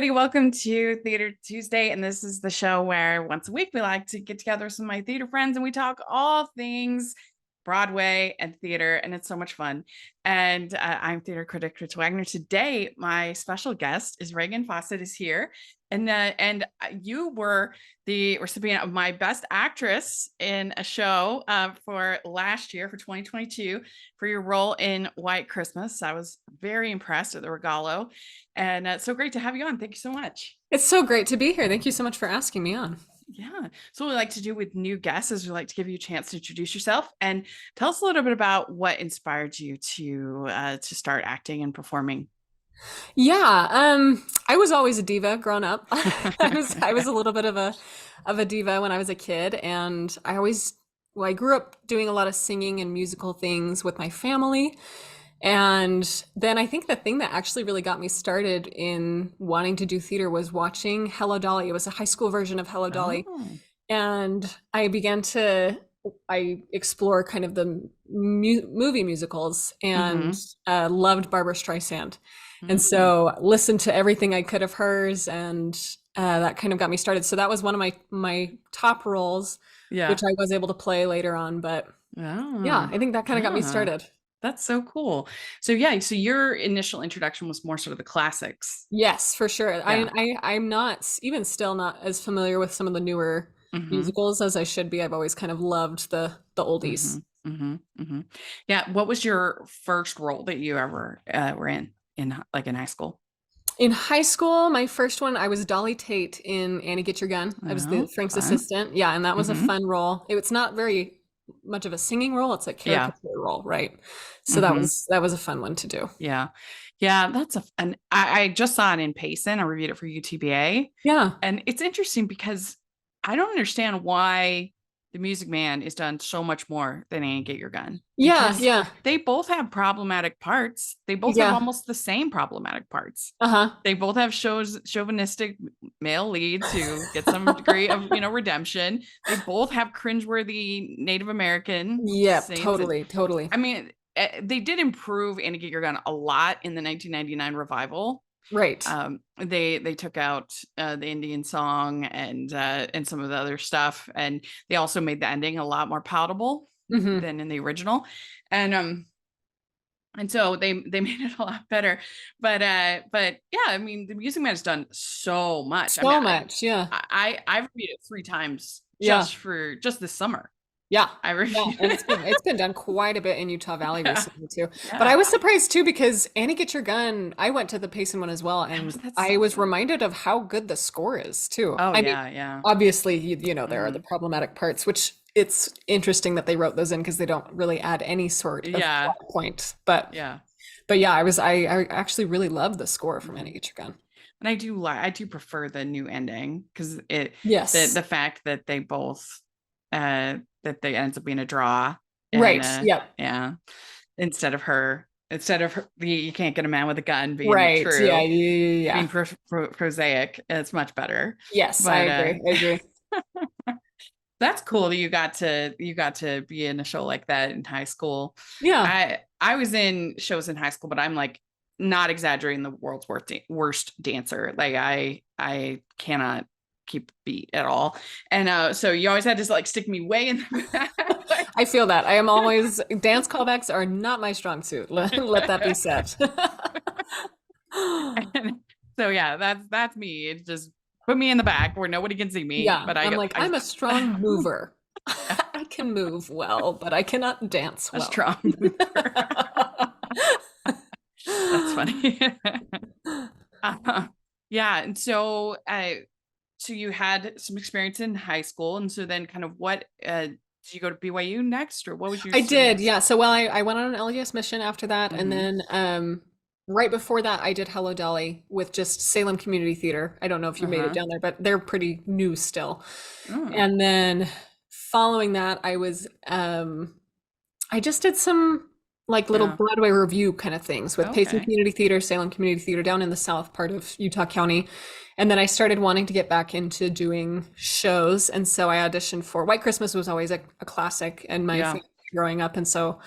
everybody. Welcome to Theater Tuesday. And this is the show where once a week we like to get together with some of my theater friends and we talk all things Broadway and theater. And it's so much fun. And I'm theater critic Rich Wagner. Today, my special guest is Reagan Fausett is here. And you were the recipient of my Best Actress in a show for last year, for 2022, for your role in White Christmas. I was very impressed at the Regalo. And it's so great to have you on. Thank you so much. It's so great to be here. Thank you so much for asking me on. Yeah. So what we like to do with new guests is we like to give you a chance to introduce yourself and tell us a little bit about what inspired you to start acting and performing. Yeah, I was always a diva growing up. I was a little bit of a diva when I was a kid, and I grew up doing a lot of singing and musical things with my family. And then I think the thing that actually really got me started in wanting to do theater was watching Hello Dolly. It was a high school version of Hello Dolly. Oh. And I explore kind of the movie musicals and loved Barbara Streisand. And so listened to everything I could of hers, and that kind of got me started. So that was one of my top roles, which I was able to play later on. But yeah, I think that kind of got me started. That's so cool. So so your initial introduction was more sort of the classics. Yes, for sure. I'm not even still not as familiar with some of the newer musicals as I should be. I've always kind of loved the oldies. Yeah. What was your first role that you ever were in high school? In high school, my first one, I was Dolly Tate in Annie Get Your Gun. I was Frank's assistant. Yeah, and that was a fun role. It's not very much of a singing role. It's a caricature role, right? So that was a fun one to do. Yeah. That's and I just saw it in Payson. I reviewed it for UTBA. Yeah. And it's interesting because I don't understand why The Music Man is done so much more than Annie Get Your Gun. Yeah. They both have problematic parts. They both have almost the same problematic parts. They both have chauvinistic male leads who get some degree of, redemption. They both have cringeworthy Native American. Yeah, totally. I mean, they did improve Annie Get Your Gun a lot in the 1999 revival. Right. They took out the Indian song and some of the other stuff, and they also made the ending a lot more palatable than in the original, and so they made it a lot better. But yeah, I mean, The Music Man has done so much. Yeah. I've read it 3 times just this summer. Yeah, and it's been done quite a bit in Utah Valley recently too. But I was surprised too, because Annie Get Your Gun, I went to the Payson one as well, and I was reminded of how good the score is too. Oh, I mean, obviously, there are the problematic parts, which it's interesting that they wrote those in because they don't really add any sort of plot point. But yeah, I actually really love the score from Annie Get Your Gun. And I do prefer the new ending because the fact that they both that they ends up being a draw, and, yeah, instead of her you can't get a man with a gun being true, being prosaic, it's much better. Yes, but, I agree. That's cool that you got to be in a show like that in high school. I was in shows in high school, but I'm like not exaggerating, the world's worst dancer. Like I cannot keep beat at all, and so you always had to like stick me way in the back. I feel that. I am always, dance callbacks are not my strong suit. Let that be said. And so yeah, that's me. It just put me in the back where nobody can see me. But I'm a strong mover. I can move well, but I cannot dance well. A strong mover. That's funny. Yeah, and so so you had some experience in high school, and so then kind of what did you go to BYU next, or what was your? I did, yeah. So I went on an LDS mission after that, and then right before that, I did Hello Dolly with just Salem Community Theater. I don't know if you made it down there, but they're pretty new still. And then following that, I just did some like little Broadway review kind of things with Payson Community Theater, Salem Community Theater down in the south part of Utah County. And then I started wanting to get back into doing shows. And so I auditioned for White Christmas. Was always a classic in my family growing up. And so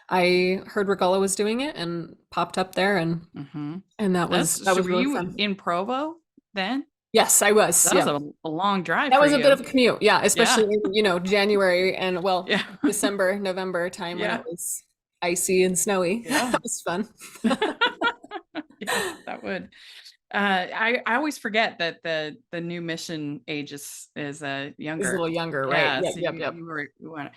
I heard Regala was doing it and popped up there, and that was were really you fun. in Provo? then? Yes, I was. That was Yeah. a long drive That for was a bit you. of a commute. Yeah, Yeah. especially in, January and well, Yeah. December, November time when it Yeah. was icy and snowy. Yeah. That was fun. Yeah, that would. I always forget that the new mission age is Is a younger. little younger, right? Yeah, Yep, so yep, yep. you were,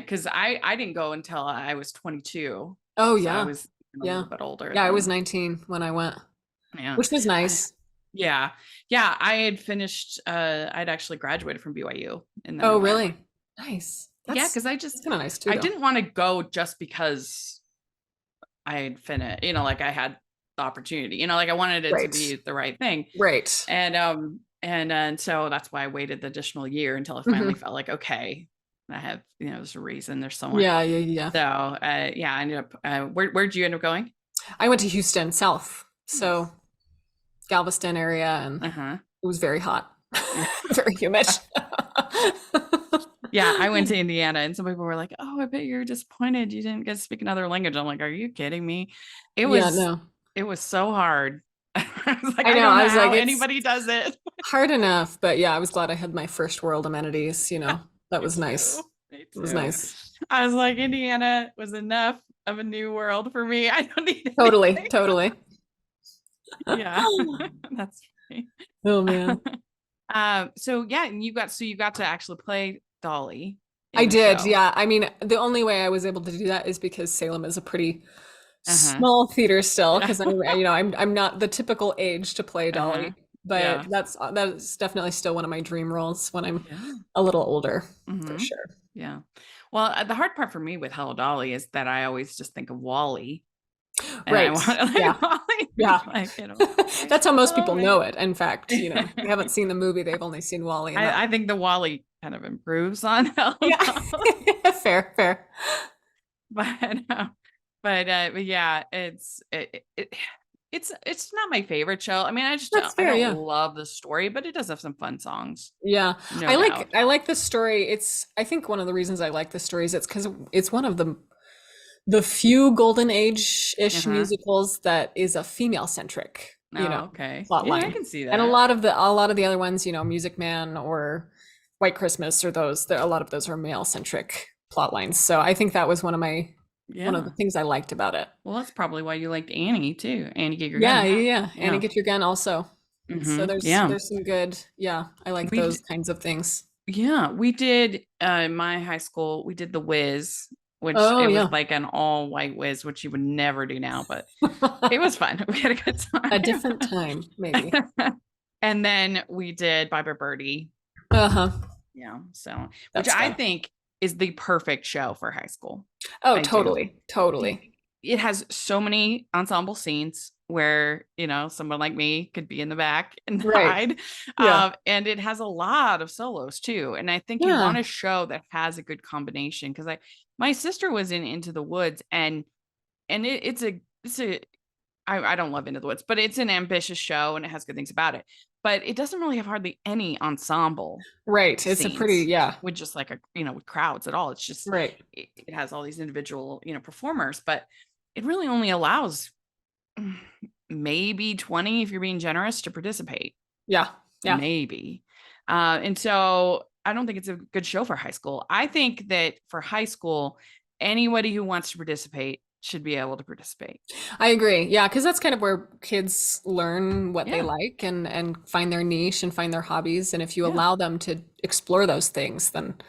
because I didn't go until I was 22, Oh so I yeah. was a Yeah. little bit older Yeah, I was then. 19 when I went, Yeah, which was I, nice. yeah, yeah. I had finished. I'd actually graduated from BYU, and then I Oh, went. really? Nice. Yeah, That's because that's kind of nice too, I though. didn't want to go just because I had finished. Like I had the opportunity. Like I wanted it to Right. be the right thing. Right. And so that's why I waited the additional year until I finally Hmm. felt like, okay, I have, there's a reason, there's someone. Yeah, yeah, yeah. So, yeah, I ended up, where'd you end up going? I went to Houston, South, Nice. so Galveston area, and Uh-huh. it was very hot, Yeah. very humid. Yeah, I went to Indiana and some people were like, oh, I bet you're disappointed you didn't get to speak another language. I'm like, are you kidding me? It Yeah, was, no. it was so hard. I was like, I I know. don't I know was like, how it's anybody does it. hard enough, but yeah, I was glad I had my first world amenities, That Me was nice. too. Me It was too. nice. I was like, Indiana was enough of a new world for me. I don't need Totally, anything. totally. Yeah, that's funny. Oh man. So yeah, and you got to actually play Dolly I in the did, show. yeah. I mean, the only way I was able to do that is because Salem is a pretty Uh-huh. small theater still, Yeah. because I'm not the typical age to play Uh-huh. Dolly, but Yeah. that's definitely still one of my dream roles when I'm Yeah. a little older, for Hmm. sure. Yeah. Well, the hard part for me with Hello Dolly is that I always just think of Wally, and I Right. want to Yeah. like Wally, Yeah. like That's how most people Wally. know it. In fact, if they haven't seen the movie, they've only seen Wally, and that. I think the Wally kind of improves on Hello Yeah. Dolly. Fair, fair. But but yeah, it's not my favorite show. I mean, That's I fair, don't yeah. love the story, but it does have some fun songs, Yeah. no I like doubt. I like the story. I think one of the reasons I like the story is it's because it's one of the few golden age-ish Uh-huh. musicals that is a female centric, Oh, okay. plot Yeah, I line. can see And a that. lot of the other ones, Music Man or White Christmas or a lot of those are male centric plot lines. So I think that was one of the Yeah. things I liked about it. Well, that's probably why you liked Annie too. Annie Get Your Yeah, Gun. yeah, yeah. Annie Yeah. Get Your Gun also. So Yeah. there's some good, yeah, I like those We kinds of things. Yeah, we did in my high school, we did the Whiz, which Oh it was yeah. like an all white whiz, which you would never do now, but it was fun. We had a good A time. different time, maybe. And then we did Bye Bye Birdie. Uh-huh. Yeah. So, which That's I fun. think is the perfect show for high school. Oh, I do. totally. Totally. It has so many ensemble scenes where, someone like me could be in the back and Right. hide. Yeah. And it has a lot of solos too. And I think you Yeah. want a show that has a good combination. Cause my sister was in Into the Woods and I don't love Into the Woods, but it's an ambitious show and it has good things about it. But it doesn't really have hardly any ensemble Right. It's a pretty, scenes yeah. with just like with crowds at all. It's just Right. it has all these individual performers, but it really only allows maybe 20 if you're being generous to participate, Yeah. Yeah. maybe. And so I don't think it's a good show for high school. I think that for high school, anybody who wants to participate should be able to participate. I agree. Yeah, because that's kind of where kids learn what they Yeah. like and find their niche and find their hobbies. And if you Yeah. allow them to explore those things, then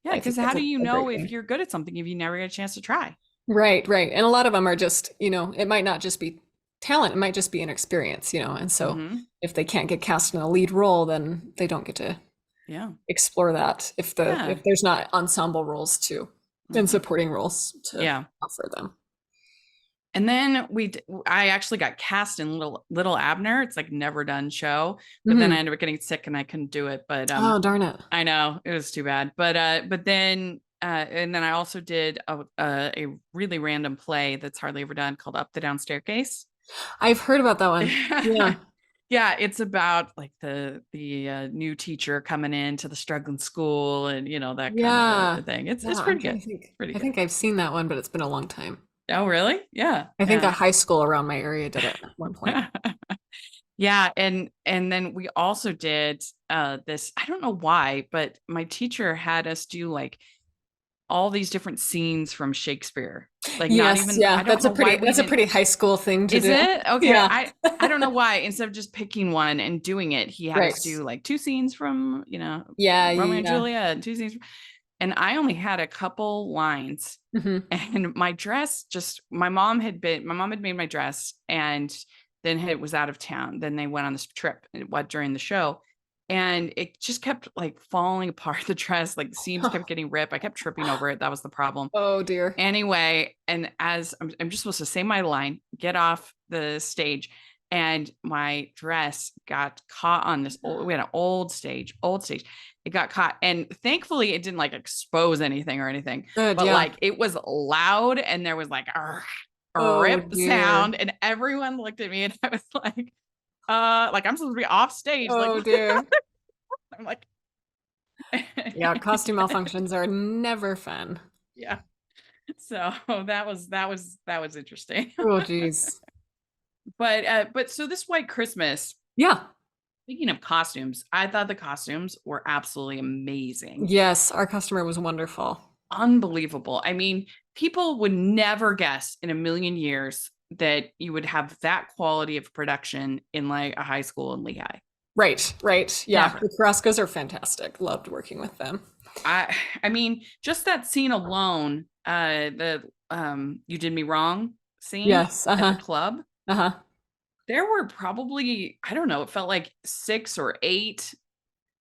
Yeah, I because think how that's do you a know great if thing. you're good at something if you never get a chance to try? Right, right. And a lot of them are just, it might not just be talent, it might just be an experience, And so Hmm. if they can't get cast in a lead role, then they don't get to Yeah. explore that Yeah. if there's not ensemble roles too and Mhm. supporting roles to Yeah. offer them. And then I actually got cast in Little Abner. It's like never done show, but then I Mhm. ended up getting sick and I couldn't do it. But Oh, darn it. I know it was too bad. But then and then I also did a really random play that's hardly ever done called Up the Down Staircase. I've heard about that one. Yeah. Yeah, it's about like the new teacher coming into the struggling school and that kind of Yeah. a thing. It's Yeah, I'm pretty trying good. to think. Pretty I good. think I've seen that one, but it's been a long time. Oh, really? Yeah. I think a Yeah. high school around my area did it at one point. Yeah, and then we also did this, I don't know why, but my teacher had us do like all these different scenes from Shakespeare. Like not Yes, even, yeah, I don't know why we that's a didn't. pretty high school thing to Is do. it? Okay. Yeah, I don't know why. Instead of just picking one and doing it, he had us right. do like two scenes from, Yeah, Romeo and yeah. Juliet and two scenes. And I only had a couple lines. Hmm. And my dress, just my mom had made my dress, and then it was out of town. Then they went on this trip during the show, and it just kept like falling apart. The dress, like the seams kept getting ripped. I kept tripping over it. That was the problem. Oh dear. Anyway, and as I'm just supposed to say my line, get off the stage, and my dress got caught on this we had an old stage. It got caught, and thankfully it didn't like expose anything or anything, Good, but yeah. like it was loud, and there was like a Oh rip dear. sound, and everyone looked at me, and I was like I'm supposed to be off stage, like Oh dear. I'm like Yeah, costume malfunctions are never fun. yeah. So that was interesting. Oh geez. But so this White Christmas, Yeah. speaking of costumes, I thought the costumes were absolutely amazing. Yes, our customer was wonderful. Unbelievable. I mean, people would never guess in a million years that you would have that quality of production in like a high school in Lehigh. Right, right. Yeah, Never. the Carrascos are fantastic. Loved working with them. I mean, just that scene alone, the you did me wrong scene Yes, at the uh-huh, club. uh-huh. There were probably, I don't know, it felt like 6 or 8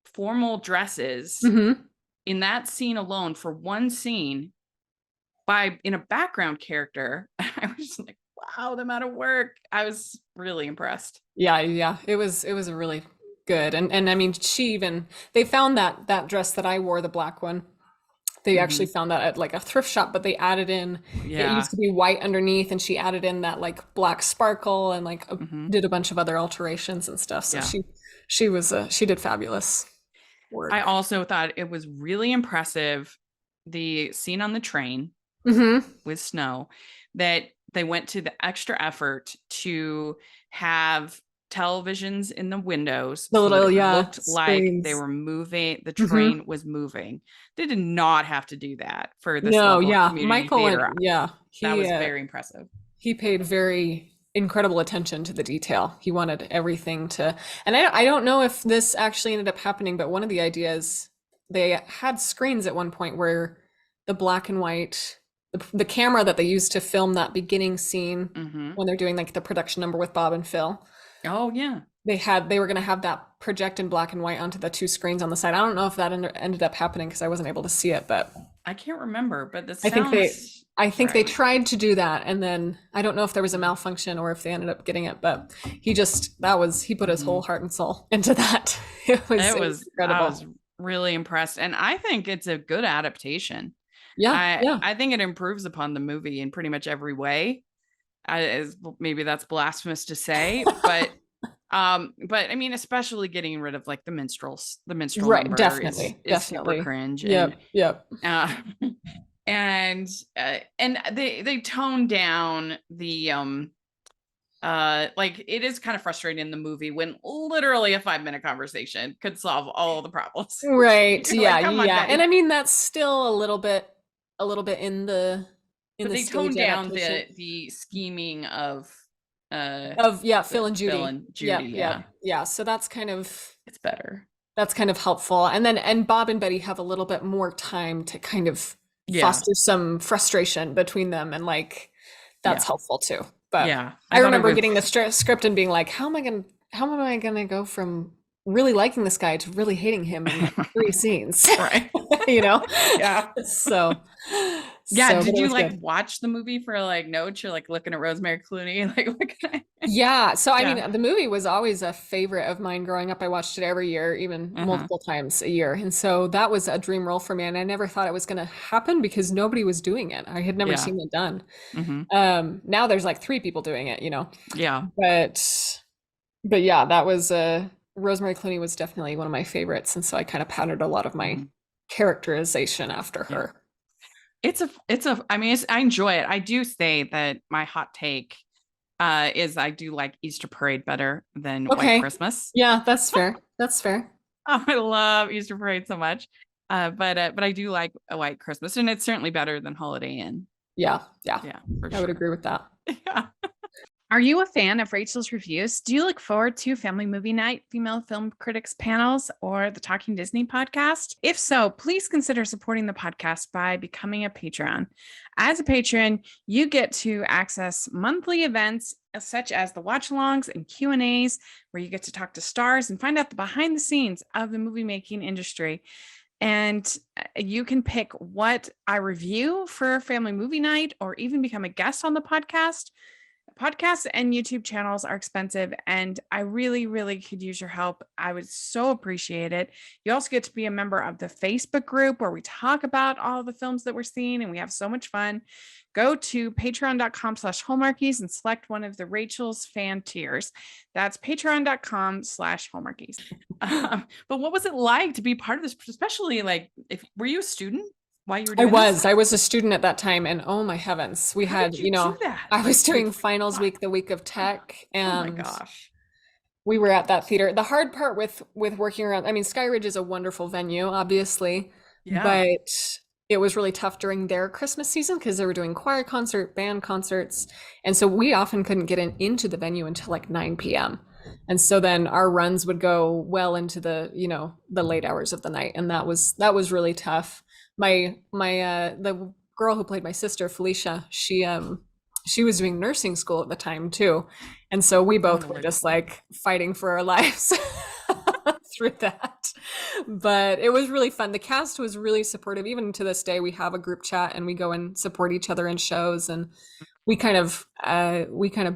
formal dresses Hmm. in that scene alone for one scene by in a background character. I was just like, wow, the amount of work. I was really impressed. Yeah, yeah. It was a really good. And I mean they found that dress that I wore, the black one. They actually Hmm. found that at like a thrift shop, but they added in, it used Yeah. to be white underneath, and she added in that like black sparkle and like Hmm. did a bunch of other alterations and stuff. So Yeah. she did fabulous I work. also thought it was really impressive, the scene on the train Hmm. with snow, that they went to the extra effort to have televisions in the windows The so that little, it yeah, looked like they screens. were moving, the Hmm. train was moving. They did not have to do that for this No, level of yeah, community Michael, and theater. yeah, That was very impressive. he paid very incredible attention to the detail. He wanted everything to, and I don't know if this actually ended up happening, but one of the ideas, they had screens at one point where the black and white, the camera that they used to film that beginning scene Hmm. when they're doing like the production number with Bob and Phil, Oh yeah. they were going to have that project in black and white onto the two screens on the side. I don't know if that ended up happening because I wasn't able to see it, but I can't remember, but that I think they sounds I think they right. tried to do that, and then I don't know if there was a malfunction or if they ended up getting it, but he put his Hmm. whole heart and soul into that. It It was was, I was incredible. really impressed, and I think it's a good adaptation. Yeah, I yeah. I think it improves upon the movie in pretty much every way. Maybe that's blasphemous to say, but I mean, especially getting rid of like the minstrel Right, number definitely, is super definitely. cringe, Yep, yep. uh and they tone down the like it is kind of frustrating in the movie when literally a 5-minute conversation could solve all the problems. Right, You're yeah, like, come on, yeah. And guys. I mean that's still a little bit in But the they tone stage down adaptation the scheming of uh of, yeah, Phil and Phil Judy. and Judy. Yep, Yeah, yep. Yeah, so it's better. that's kind of helpful. And Bob and Betty have a little bit more time to kind of Yeah, foster some frustration between them, and like that's yeah, helpful too. But yeah. I I thought it remember was getting the script and being like, how am I gonna go from really liking this guy to really hating him in like 3 scenes? right. You know? Yeah. So Yeah, but did it you was like good. watch the movie for like notes? You're like looking at Rosemary Clooney, like what can I? Yeah, so I Yeah. mean, the movie was always a favorite of mine growing up. I watched it every year, even Uh-huh. multiple times a year. And so that was a dream role for me. And I never thought it was going to happen because nobody was doing it. I had never Yeah. seen it done. Hmm. Now there's like 3 people doing it, Yeah. But yeah, that was Rosemary Clooney was definitely one of my favorites. And so I kind of patterned a lot of my Hmm. characterization after Yeah. her. I mean, I enjoy it. I do say that my hot take is I do like Easter Parade better than White Okay. Christmas. Yeah, that's fair. That's fair. Oh, I love Easter Parade so much. But I do like a White Christmas, and it's certainly better than Holiday Inn. Yeah, yeah. Yeah, for I would sure. agree with that. Yeah. Are you a fan of Rachel's Reviews? Do you look forward to Family Movie Night, Female Film Critics panels, or the Talking Disney podcast? If so, please consider supporting the podcast by becoming a Patreon. As a patron, you get to access monthly events such as the watch-alongs and Q&As, where you get to talk to stars and find out the behind the scenes of the movie making industry. And you can pick what I review for Family Movie Night or even become a guest on the podcast. Podcasts and YouTube channels are expensive, and I really, really could use your help. I would so appreciate it. You also get to be a member of the Facebook group where we talk about all the films that we're seeing, and we have so much fun. Go to patreon.com/hallmarkies and select one of the Rachel's fan tiers. That's patreon.com/hallmarkies. But what was it like to be part of this, especially like if were you a student while you were doing this? I was a student at that time, and oh my heavens, we How had, did you do that? I was Like, doing finals week, the week of tech, oh my and gosh. we were at that theater. The hard part with working around, I mean, Skyridge is a wonderful venue, obviously, Yeah. but it was really tough during their Christmas season because they were doing choir concert, band concerts, and so we often couldn't get into the venue until like 9 p.m. And so then our runs would go well into the, the late hours of the night, and that was really tough. The girl who played my sister, Felicia, she was doing nursing school at the time too, and so we both were just like fighting for our lives through that. But it was really fun. The cast was really supportive. Even to this day, we have a group chat and we go and support each other in shows, and we kind of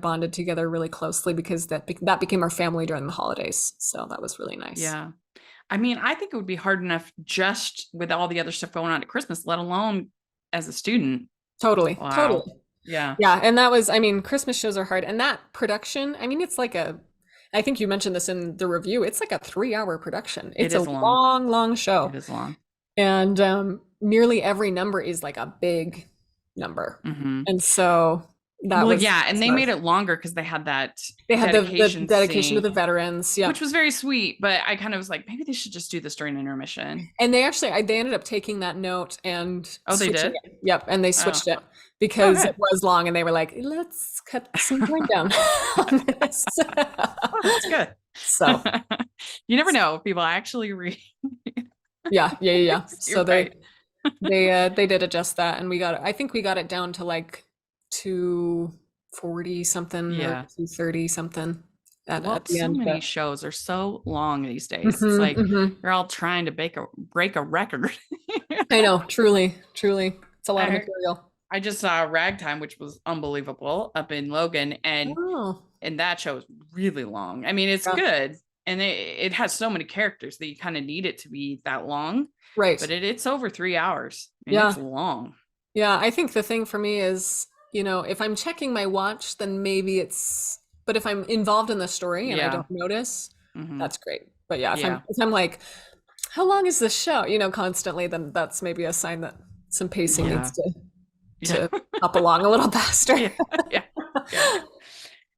bonded together really closely because that became our family during the holidays. So that was really nice. Yeah. I mean, I think it would be hard enough just with all the other stuff going on at Christmas, let alone as a student. Totally. Wow. Totally. Yeah. Yeah. And that was, I mean, Christmas shows are hard. And that production, I mean, it's like I think you mentioned this in the review, it's like a 3-hour production. It's a long, long show. It is long. And nearly every number is like a big number. Mm-hmm. And so and they made it longer because they had the dedication to the veterans, which was very sweet. But I kind of was like, maybe they should just do this during intermission. And they ended up taking that note and they did. Yep, and they switched it because it was long, and they were like, let's cut some point down on this. That's good. So you never know if people actually read. Yeah. So they did adjust that, and I think we got it down to like 240 something, or 230 something. So many shows are so long these days. It's like they're all trying to break a record. I know, truly, it's a lot of material. I just saw Ragtime, which was unbelievable, up in Logan, and that show is really long. I mean, it's good, and it has so many characters that you kind of need it to be that long, right? But it's over 3 hours. It's long. Yeah, I think the thing for me is, if I'm checking my watch, then maybe but if I'm involved in the story and I don't notice, that's great. But if I'm like, how long is this show? Constantly, then that's maybe a sign that some pacing needs to up along a little faster.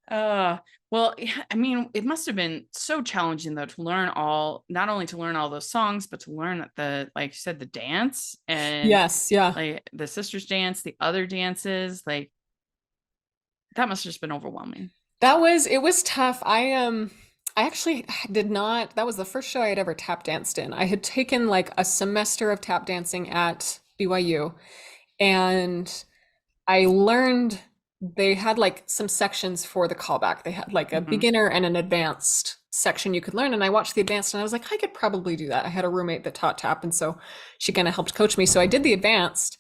Well, I mean, it must have been so challenging though to learn not only to learn all those songs, but to learn like you said, the dance and like the sisters dance, the other dances, like that must have just been overwhelming. It was tough. I actually did not, that was the first show I had ever tap danced in. I had taken like a semester of tap dancing at BYU, and I learned they had like some sections for the callback. They had like a beginner and an advanced section you could learn. And I watched the advanced and I was like, I could probably do that. I had a roommate that taught tap, and so she kind of helped coach me. So I did the advanced,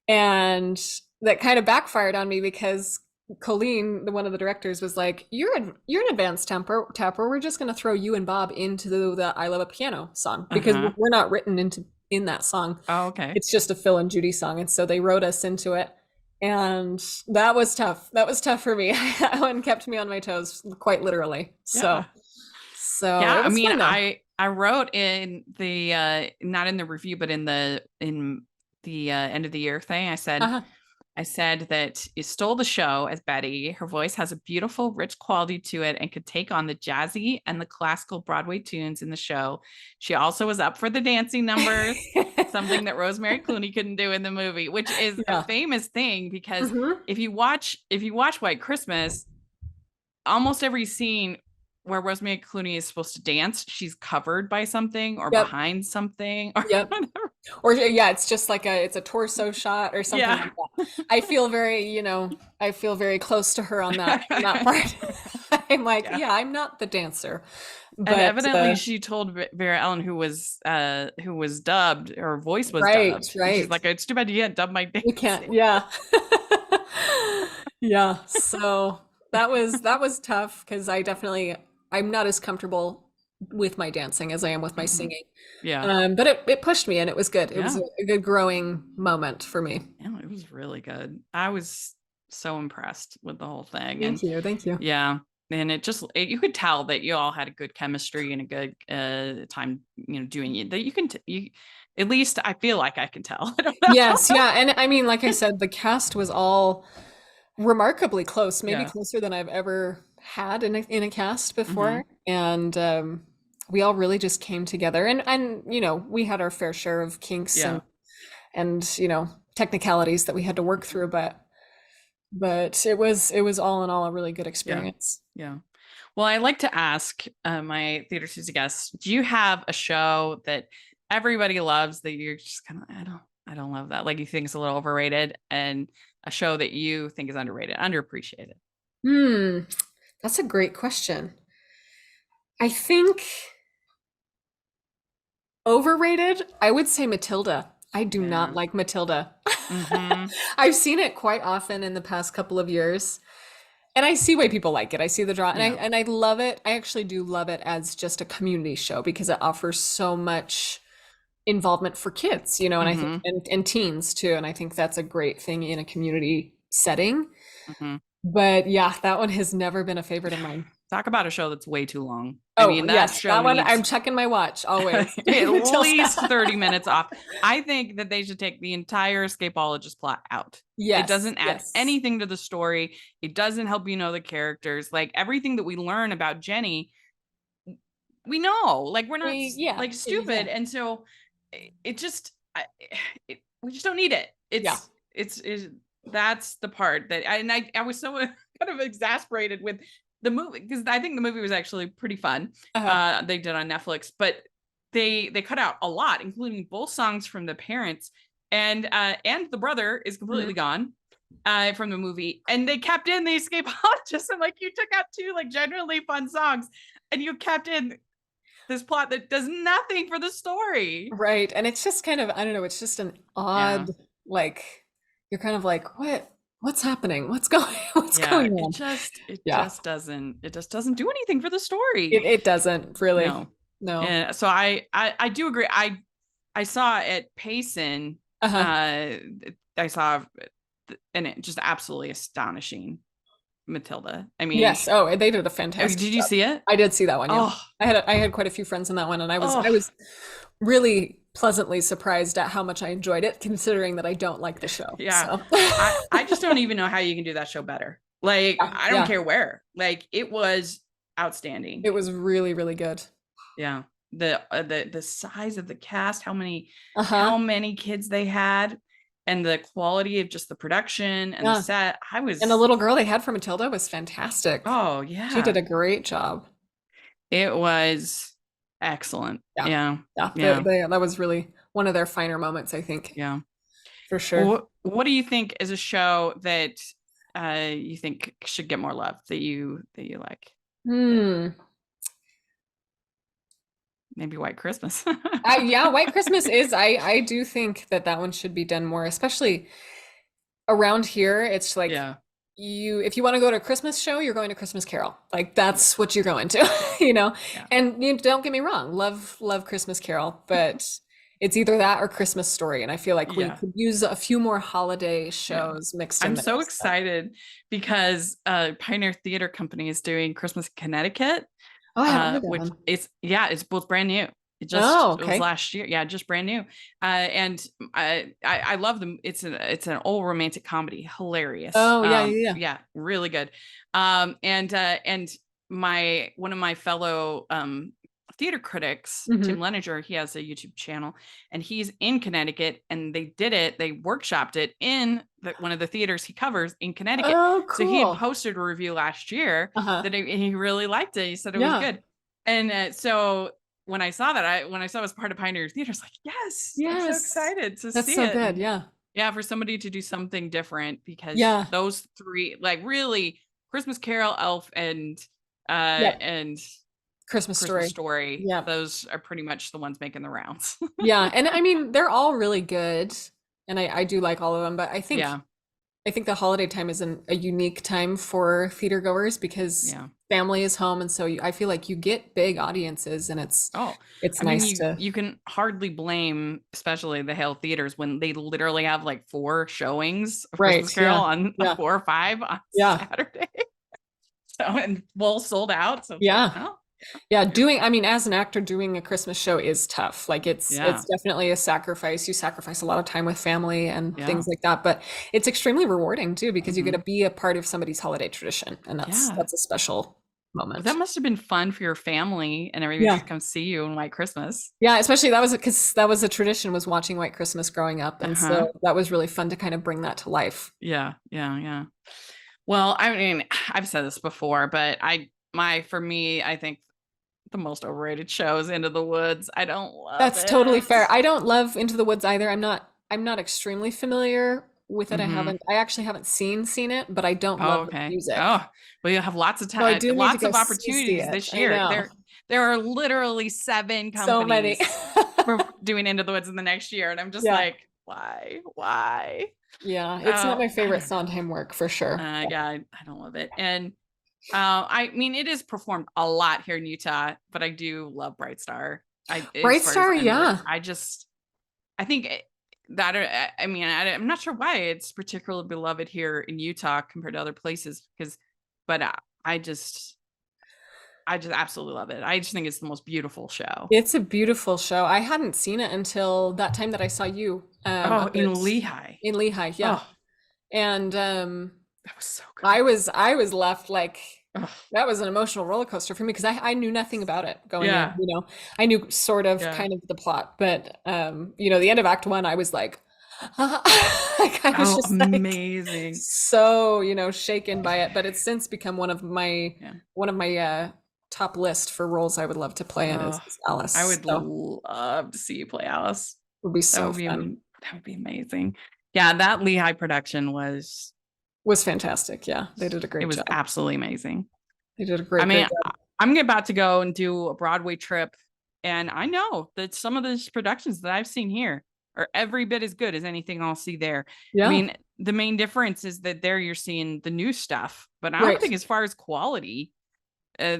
and that kind of backfired on me because Colleen, one of the directors, was like, you're an advanced tapper. We're just going to throw you and Bob into the I Love a Piano song because we're not written in that song. Oh, okay. It's just a Phil and Judy song. And so they wrote us into it. And that was tough. That was tough for me. That one kept me on my toes, quite literally. So I mean, fun, I wrote in the not in the review, but in the end of the year thing, I said, I said that you stole the show as Betty. Her voice has a beautiful, rich quality to it and could take on the jazzy and the classical Broadway tunes in the show. She also was up for the dancing numbers, something that Rosemary Clooney couldn't do in the movie, which is a Yeah. famous thing because Mhm. if you watch White Christmas, almost every scene where Rosemary Clooney is supposed to dance, she's covered by something or Yep. behind something or Yep. whatever. Or yeah, it's just like it's a torso shot or something Yeah. like that. I feel very, I feel very close to her on that part. I'm like, Yeah. yeah, I'm not the dancer. And But evidently she told Vera Ellen, who was dubbed, her voice was right, dubbed. And she's right. like, it's too bad you can't dub my You dance. can't, yeah. Yeah. So that was tough because I'm not as comfortable with my dancing as I am with my singing. Yeah. But it pushed me and it was good. It was Yeah. a good growing moment for me. Yeah, it was really good. I was so impressed with the whole thing. And Thank you. Thank you. yeah. And you could tell that you all had a good chemistry and a good time, doing it. That you at least I feel like I can tell. I don't Yes, know. yeah. And I mean, like I said, the cast was all remarkably close, maybe Yeah. closer than I've ever had in a cast Mm-hmm. before. And we all really just came together. And we had our fair share of kinks Yeah. and technicalities that we had to work through, but it was all in all a really good experience. Yeah. Well, I like to ask my Theater Tuesday guests, do you have a show that everybody loves that you're just kind of, I don't love that. Like you think it's a little overrated, and a show that you think is underrated, underappreciated? That's a great question. I think overrated, I would say Matilda. I do not Yeah. like Matilda. Mm-hmm. I've seen it quite often in the past couple of years, and I see why people like it. I see the draw, and Yeah. I love it. I actually do love it as just a community show because it offers so much involvement for kids, and I think and teens too, and I think that's a great thing in a community setting. Mm-hmm. But yeah, that one has never been a favorite of mine. Talk about a show that's way too long. Oh, I mean, that yes, show that one needs I'm checking my watch always. at Until- least 30 minutes off. I think that they should take the entire Escapologist plot out. Yes, It doesn't add yes. anything to the story. It doesn't help you know the characters. Like everything that we learn about Jenny, we know. Like we're not like stupid. yeah. And so it just we just don't need it. Yeah. It's that's the part that I was so kind of exasperated with the movie because I think the movie was actually pretty fun. They did on Netflix, but they cut out a lot, including both songs from the parents, and the brother is completely gone from the movie, and they kept in the Escapologist. I'm like, you took out two like generally fun songs, and you kept in this plot that does nothing for the story. Right. And it's just kind of, I don't know, it's just an odd, like, you're kind of like, what's happening? What's going on? It just doesn't do anything for the story. It doesn't really. No. And so I do agree. I saw at Payson, I saw, and it just absolutely astonishing Matilda. I mean, yes. Oh, they did a fantastic Did you job. see it? I did see that one. Yeah. Oh. I had quite a few friends in that one, and I was really pleasantly surprised at how much I enjoyed it, considering that I don't like the show. Yeah. So. I just don't even know how you can do that show better. Like, I don't care where. Like, it was outstanding. It was really, really good. Yeah. The size of the cast, how many kids they had, and the quality of just the production and the set. And the little girl they had for Matilda was fantastic. Oh yeah. She did a great job. It was excellent. Yeah. That was really one of their finer moments, I think. Yeah. For sure. What do you think is a show that you think should get more love that you like? Maybe White Christmas. White Christmas is, I do think that one should be done more, especially around here. It's like if you want to go to a Christmas show, you're going to Christmas Carol. Like that's what you're going to, and don't get me wrong, love Christmas Carol, but it's either that or Christmas Story. And I feel like we could use a few more holiday shows mixed in. I'm so excited because Pioneer Theater Company is doing Christmas in Connecticut. Oh, which it's both brand new. Oh, It was okay. last year. Yeah, just brand new. And I love them. It's an old romantic comedy, hilarious. Oh, yeah, yeah, yeah. Yeah, really good. And my one of my fellow theater critics, Tim Mhm. Leninger, he has a YouTube channel, and he's in Connecticut, and they workshopped it in one of the theaters he covers in Connecticut. Oh, So he had cool. posted a review last year Uh-huh. that he really liked it. He said it was Yeah. good. And so when I saw that, when I saw it was part of Pioneer Theater, I was like, yes, I'm so Yes. excited to That's see so it. good. And Yeah. yeah, for somebody to do something different, because Yeah. those three, like, really, Christmas Carol, Elf, Yep. and Christmas Christmas Story. Story, Yep. those are pretty much the ones making the rounds. Yeah, and I mean, they're all really good, and I do like all of them, but Yeah, I think the holiday time is a unique time for theater goers because yeah. family is home, and so I feel like you get big audiences, and Oh, it's I mean, nice to. you can hardly blame, especially the Hale theaters, when they literally have like 4 showings of Christmas Right, Carol yeah, on yeah, 4 or 5 on yeah, Saturday. So, and well sold out. So it's like, yeah, oh, yeah. you're, I mean, as an actor, doing a Christmas show is tough. Like yeah, it's definitely a sacrifice. You sacrifice a lot of time with family and yeah, things like that, but it's extremely rewarding too because you get hmm, to be a part of somebody's holiday tradition, and yeah. that's a special Well, that moment. must have been fun for your family and everybody to Yeah. come see you in White Christmas. Yeah, especially that was because that was a tradition was watching White Christmas growing up, and Uh-huh. so that was really fun to kind of bring that to life. Yeah, yeah, yeah. Well, I mean, I've said this before, but for me, I think the most overrated show is Into the Woods. I don't love That's totally it. fair. I don't love Into the Woods either. I'm not extremely familiar with it. Hmm. I actually haven't seen it, but I don't Oh, love the okay. music. Oh, well, you have lots of So I time, do need to lots go of see opportunities it. this I year. know. There are literally 7 So many. companies for doing Into the Woods in the next year, and I'm just Yeah. like, why? Yeah, it's not Oh, my I favorite don't know. Sondheim work for sure. Yeah, I don't love it. And I mean, it is performed a lot here in Utah, but I do love Bright Star. As Bright far as Star, any, yeah. I think that I mean, I'm not sure why it's particularly beloved here in Utah compared to other places, but I just absolutely love it. I just think it's the most beautiful show. It's a beautiful show. I hadn't seen it until that time that I saw you Oh, up in Lehigh. in Lehigh, yeah. Oh, And that was so good. I was left like Oh, that was an emotional roller coaster for me because I knew nothing about it going in, yeah, you know. I knew sort of yeah. kind of the plot, but you know, the end of Act One, I was like, like I was Oh, just like amazing. so, you know, shaken by it. But it's since become Yeah. one of my top list for roles I would love to play in Oh, is I Alice. would So love to see you play Alice. it would be That so would be fun. that would be amazing. Yeah, that Lehigh production Was fantastic. Yeah, they did a it great was job. absolutely amazing. They did a I mean, great job. I'm about to go and do a Broadway trip, and I know that some of those productions that I've seen here are every bit as good as anything I'll see there. I Yeah, mean, the main difference is that there you're seeing the new stuff, but I don't right. think as far as quality, uh,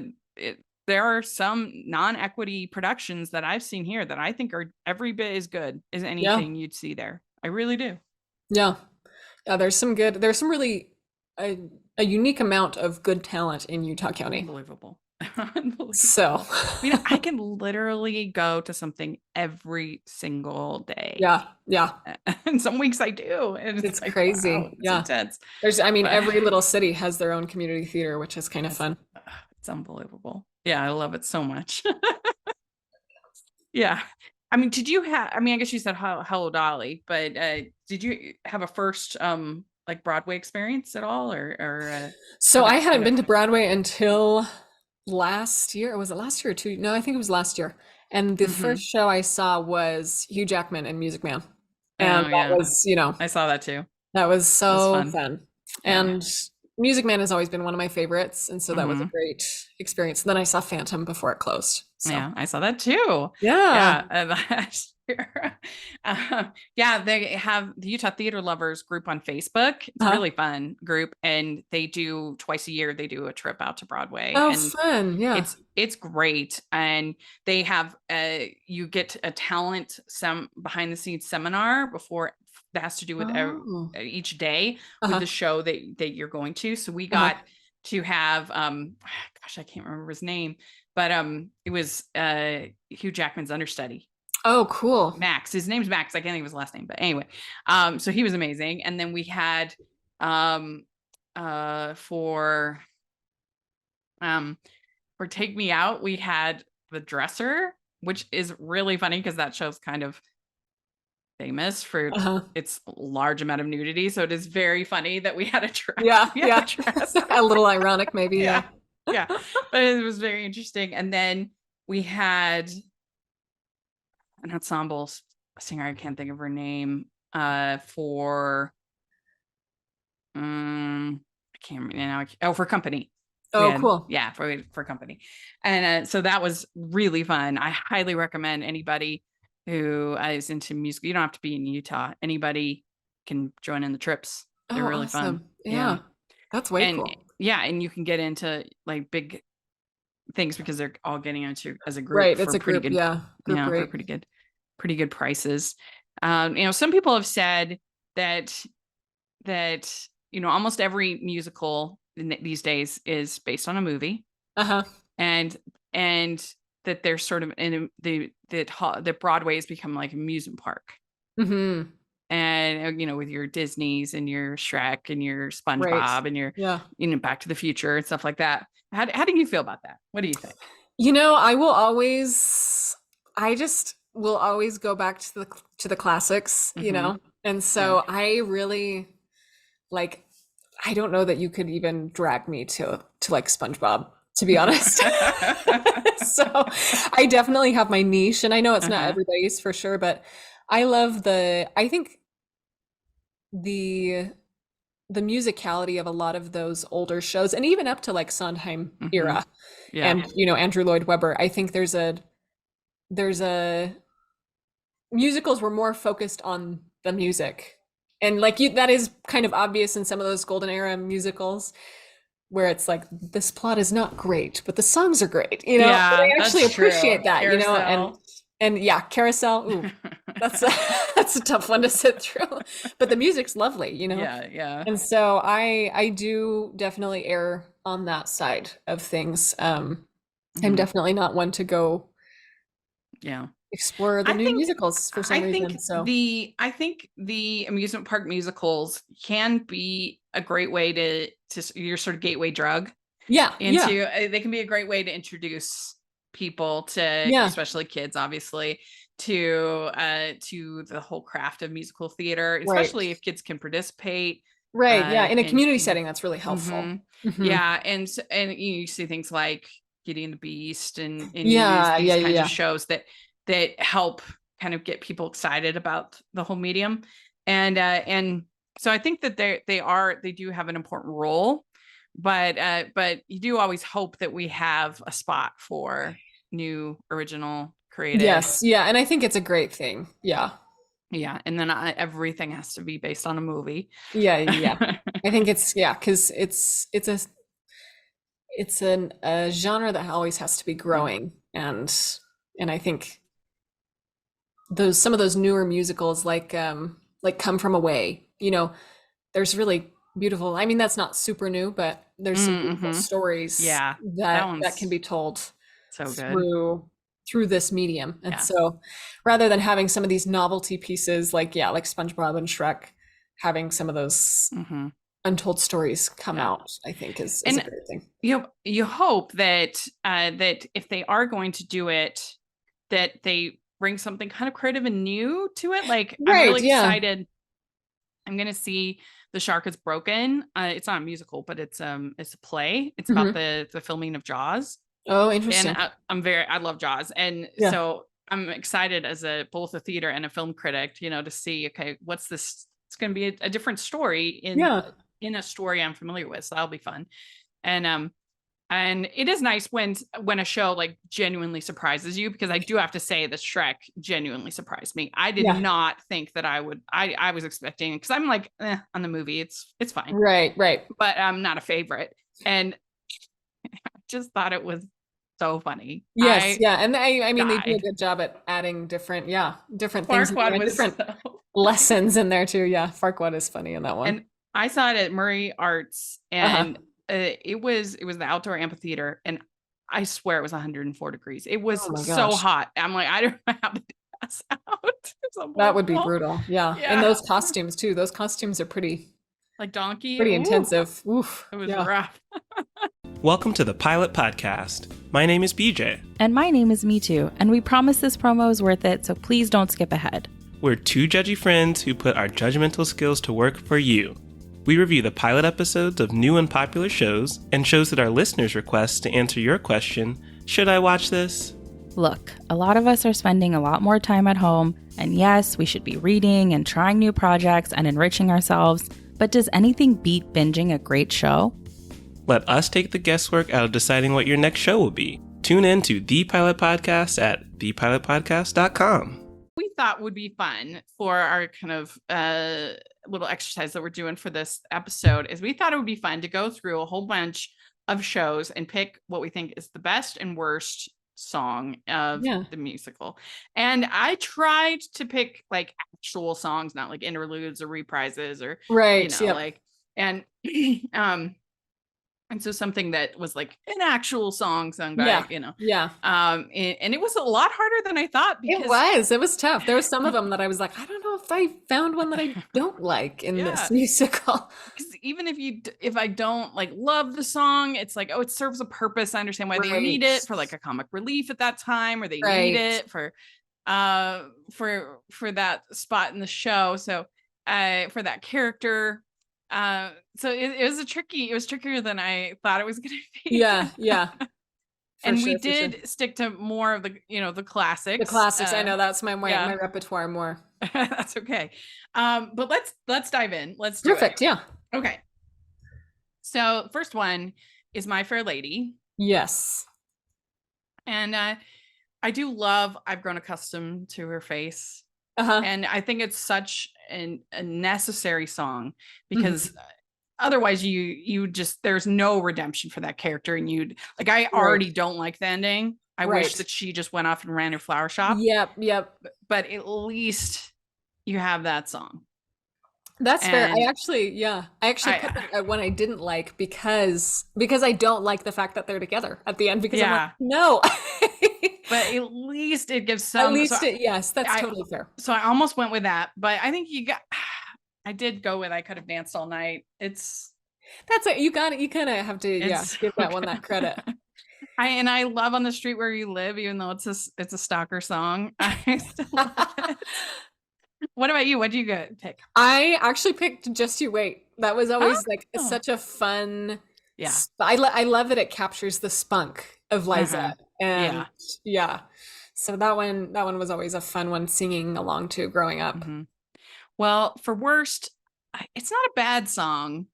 there are some non-equity productions that I've seen here that I think are every bit as good as Yeah, anything you'd see there. I really do. yeah. Yeah, there's some really a, a unique amount of good talent in Utah County. Unbelievable. So, Unbelievable. I mean, I can literally go to something every single day. yeah, yeah, And some weeks I do. And it's it's like, wow, crazy. it's Yeah. intense. I mean, But every little city has their own community theater, which is kind of it's, fun. it's unbelievable. Yeah, I love it so much. Yeah. I mean, I mean, I guess you said Hello Dolly, but did you have a first like Broadway experience at all, or So I how hadn't that been to come about? Broadway until last year. Was it last year or two? No, I think it was last year. And the Mm-hmm. first show I saw was Hugh Jackman and Music Man. And Oh that yeah. was, you know, I saw that too. that was It was so fun. fun. Yeah. And Music Man has always been one of my favorites, and so that was a Mm-hmm. great experience. And then I saw Phantom before it closed. So, Yeah, I saw that too. yeah. Yeah, last year. Yeah, they have the Utah Theater Lovers group on Facebook. It's a Uh-huh. really fun group, and they do twice a year. They do a trip out to Broadway, Oh, and fun. Yeah. it's great. And they have you get a talent some behind the scenes seminar before that has to do with Oh. each day with Uh-huh. the show that you're going to. So we Uh-huh. got to have gosh, I can't remember his name, but it was Hugh Jackman's understudy. Oh, cool. Max. His name's Max. I can't think of his last name, but anyway, so he was amazing. And then we had for Take Me Out, we had The Dresser, which is really funny because that show's kind of famous for its large amount of nudity. So it is very funny that we had a dress. Yeah, A dress. A little ironic, maybe. Yeah. Yeah. But it was very interesting. And then we had an ensemble singer, I can't think of her name, for I can't remember now. For Company. Oh, cool. Yeah, for Company. And so that was really fun. I highly recommend anybody who is into music. You don't have to be in Utah. Anybody can join in the trips. They're really fun. Yeah. That's way cool. Yeah, and you can get into like big things because they're all getting into as a group. Right, it's a group, good, group rate. For pretty good prices. Some people have said that almost every musical these days is based on a movie. And that they're sort of in that Broadway has become like an amusement park. And with your Disneys and your Shrek and your SpongeBob and your Back to the Future and stuff like that. How do you feel about that? What do you think? I just will always go back to the classics, and so I really I don't know that you could even drag me to like SpongeBob, to be honest. So I definitely have my niche, and I know it's not everybody's for sure, but I think the musicality of a lot of those older shows, and even up to like Sondheim era, and Andrew Lloyd Webber, I think there's a musicals were more focused on the music, and that is kind of obvious in some of those golden era musicals where it's like, this plot is not great, but the songs are great, but I actually appreciate that. Carousel. And Carousel, ooh, that's a tough one to sit through, but the music's lovely, And so I do definitely err on that side of things. I'm definitely not one to go explore the new musicals for some reason. So I think the amusement park musicals can be a great way to your sort of gateway drug. They can be a great way to introduce people to, especially kids, obviously, to the whole craft of musical theater, especially if kids can participate. In a community setting, that's really helpful. And you see things like Beauty and the Beast and these kinds of shows that help kind of get people excited about the whole medium. And so I think that they do have an important role, but you do always hope that we have a spot for new original creative. And I think it's a great thing. And then everything has to be based on a movie. I think it's because it's a genre that always has to be growing, and I think some of those newer musicals like Come From Away, there's really beautiful, I mean, that's not super new, but there's some beautiful stories that can be told so good through this medium. And so rather than having some of these novelty pieces like SpongeBob and Shrek, having some of those untold stories come out, I think is a great thing. You hope that if they are going to do it, that they bring something kind of creative and new to it. I'm really excited. I'm going to see The Shark Is Broken. It's not a musical, but it's a play. It's about the filming of Jaws. Oh, interesting. And I love Jaws. And so I'm excited as both a theater and a film critic, to see, okay, what's this? It's going to be a different story in a story I'm familiar with. So that'll be fun. And it is nice when a show genuinely surprises you, because I do have to say that Shrek genuinely surprised me. I did not think that I would. I was expecting, because I'm on the movie, it's fine, right, but I'm not a favorite, and I just thought it was so funny. And I mean they do a good job at adding different things, different lessons in there too. Farquaad is funny in that one. And I saw it at Murray Arts, and it was the outdoor amphitheater, and I swear it was 104 degrees. It Oh was my so gosh. hot. I'm like, I don't know how to pass out. It's That would be unbelievable. brutal. Yeah. And Yeah. those costumes too. Those costumes are Like donkey. pretty Ooh, intensive. Oof. it was Yeah. rough. Welcome to the Pilot Podcast. My name is BJ. And my name is Me Too, and we promise this promo is worth it, so please don't skip ahead. We're two judgy friends who put our judgmental skills to work for you. We review the pilot episodes of new and popular shows and shows that our listeners request to answer your question, should I watch this? Look, a lot of us are spending a lot more time at home, and yes, we should be reading and trying new projects and enriching ourselves, but does anything beat binging a great show? Let us take the guesswork out of deciding what your next show will be. Tune in to The Pilot Podcast at thepilotpodcast.com. We thought would be fun for our kind of little exercise that we're doing for this episode is we thought it would be fun to go through a whole bunch of shows and pick what we think is the best and worst song of the musical. And I tried to pick like actual songs, not like interludes or reprises or like and and so something that was like an actual song sung by, and it was a lot harder than I thought because It was tough. There was some of them that I was like, I don't know if I found one that I don't like in this musical. Because even if I don't like love the song, it's like, oh, it serves a purpose. I understand why they need it for like a comic relief at that time, or they need it for that spot in the show. So for that character. So it was trickier than I thought it was going to be. Yeah. And we did stick to more of the, the classics. The classics. I know that's my repertoire more. That's okay. But let's dive in. Let's do Perfect. it. Yeah. Okay. So first one is My Fair Lady. Yes. And I do love I've Grown Accustomed to Her Face. And I think it's such a necessary song because otherwise you just there's no redemption for that character, and you'd like I already don't like the ending. I wish that she just went off and ran her flower shop. Yep. But at least you have that song. That's fair. I actually put that at one I didn't like because I don't like the fact that they're together at the end because I'm like, no. But at least it gives some. Yes, that's totally fair. So I almost went with that, but I think I did go with I Could Have Danced All Night. You kind of have to give that one that credit. I love On the Street Where You Live, even though it's a stalker song. What about you? What did you pick? I actually picked Just You Wait. That was always such a fun. Yeah, I love that it captures the spunk of Liza. And so that one was always a fun one singing along to growing up. Well, for worst, it's not a bad song.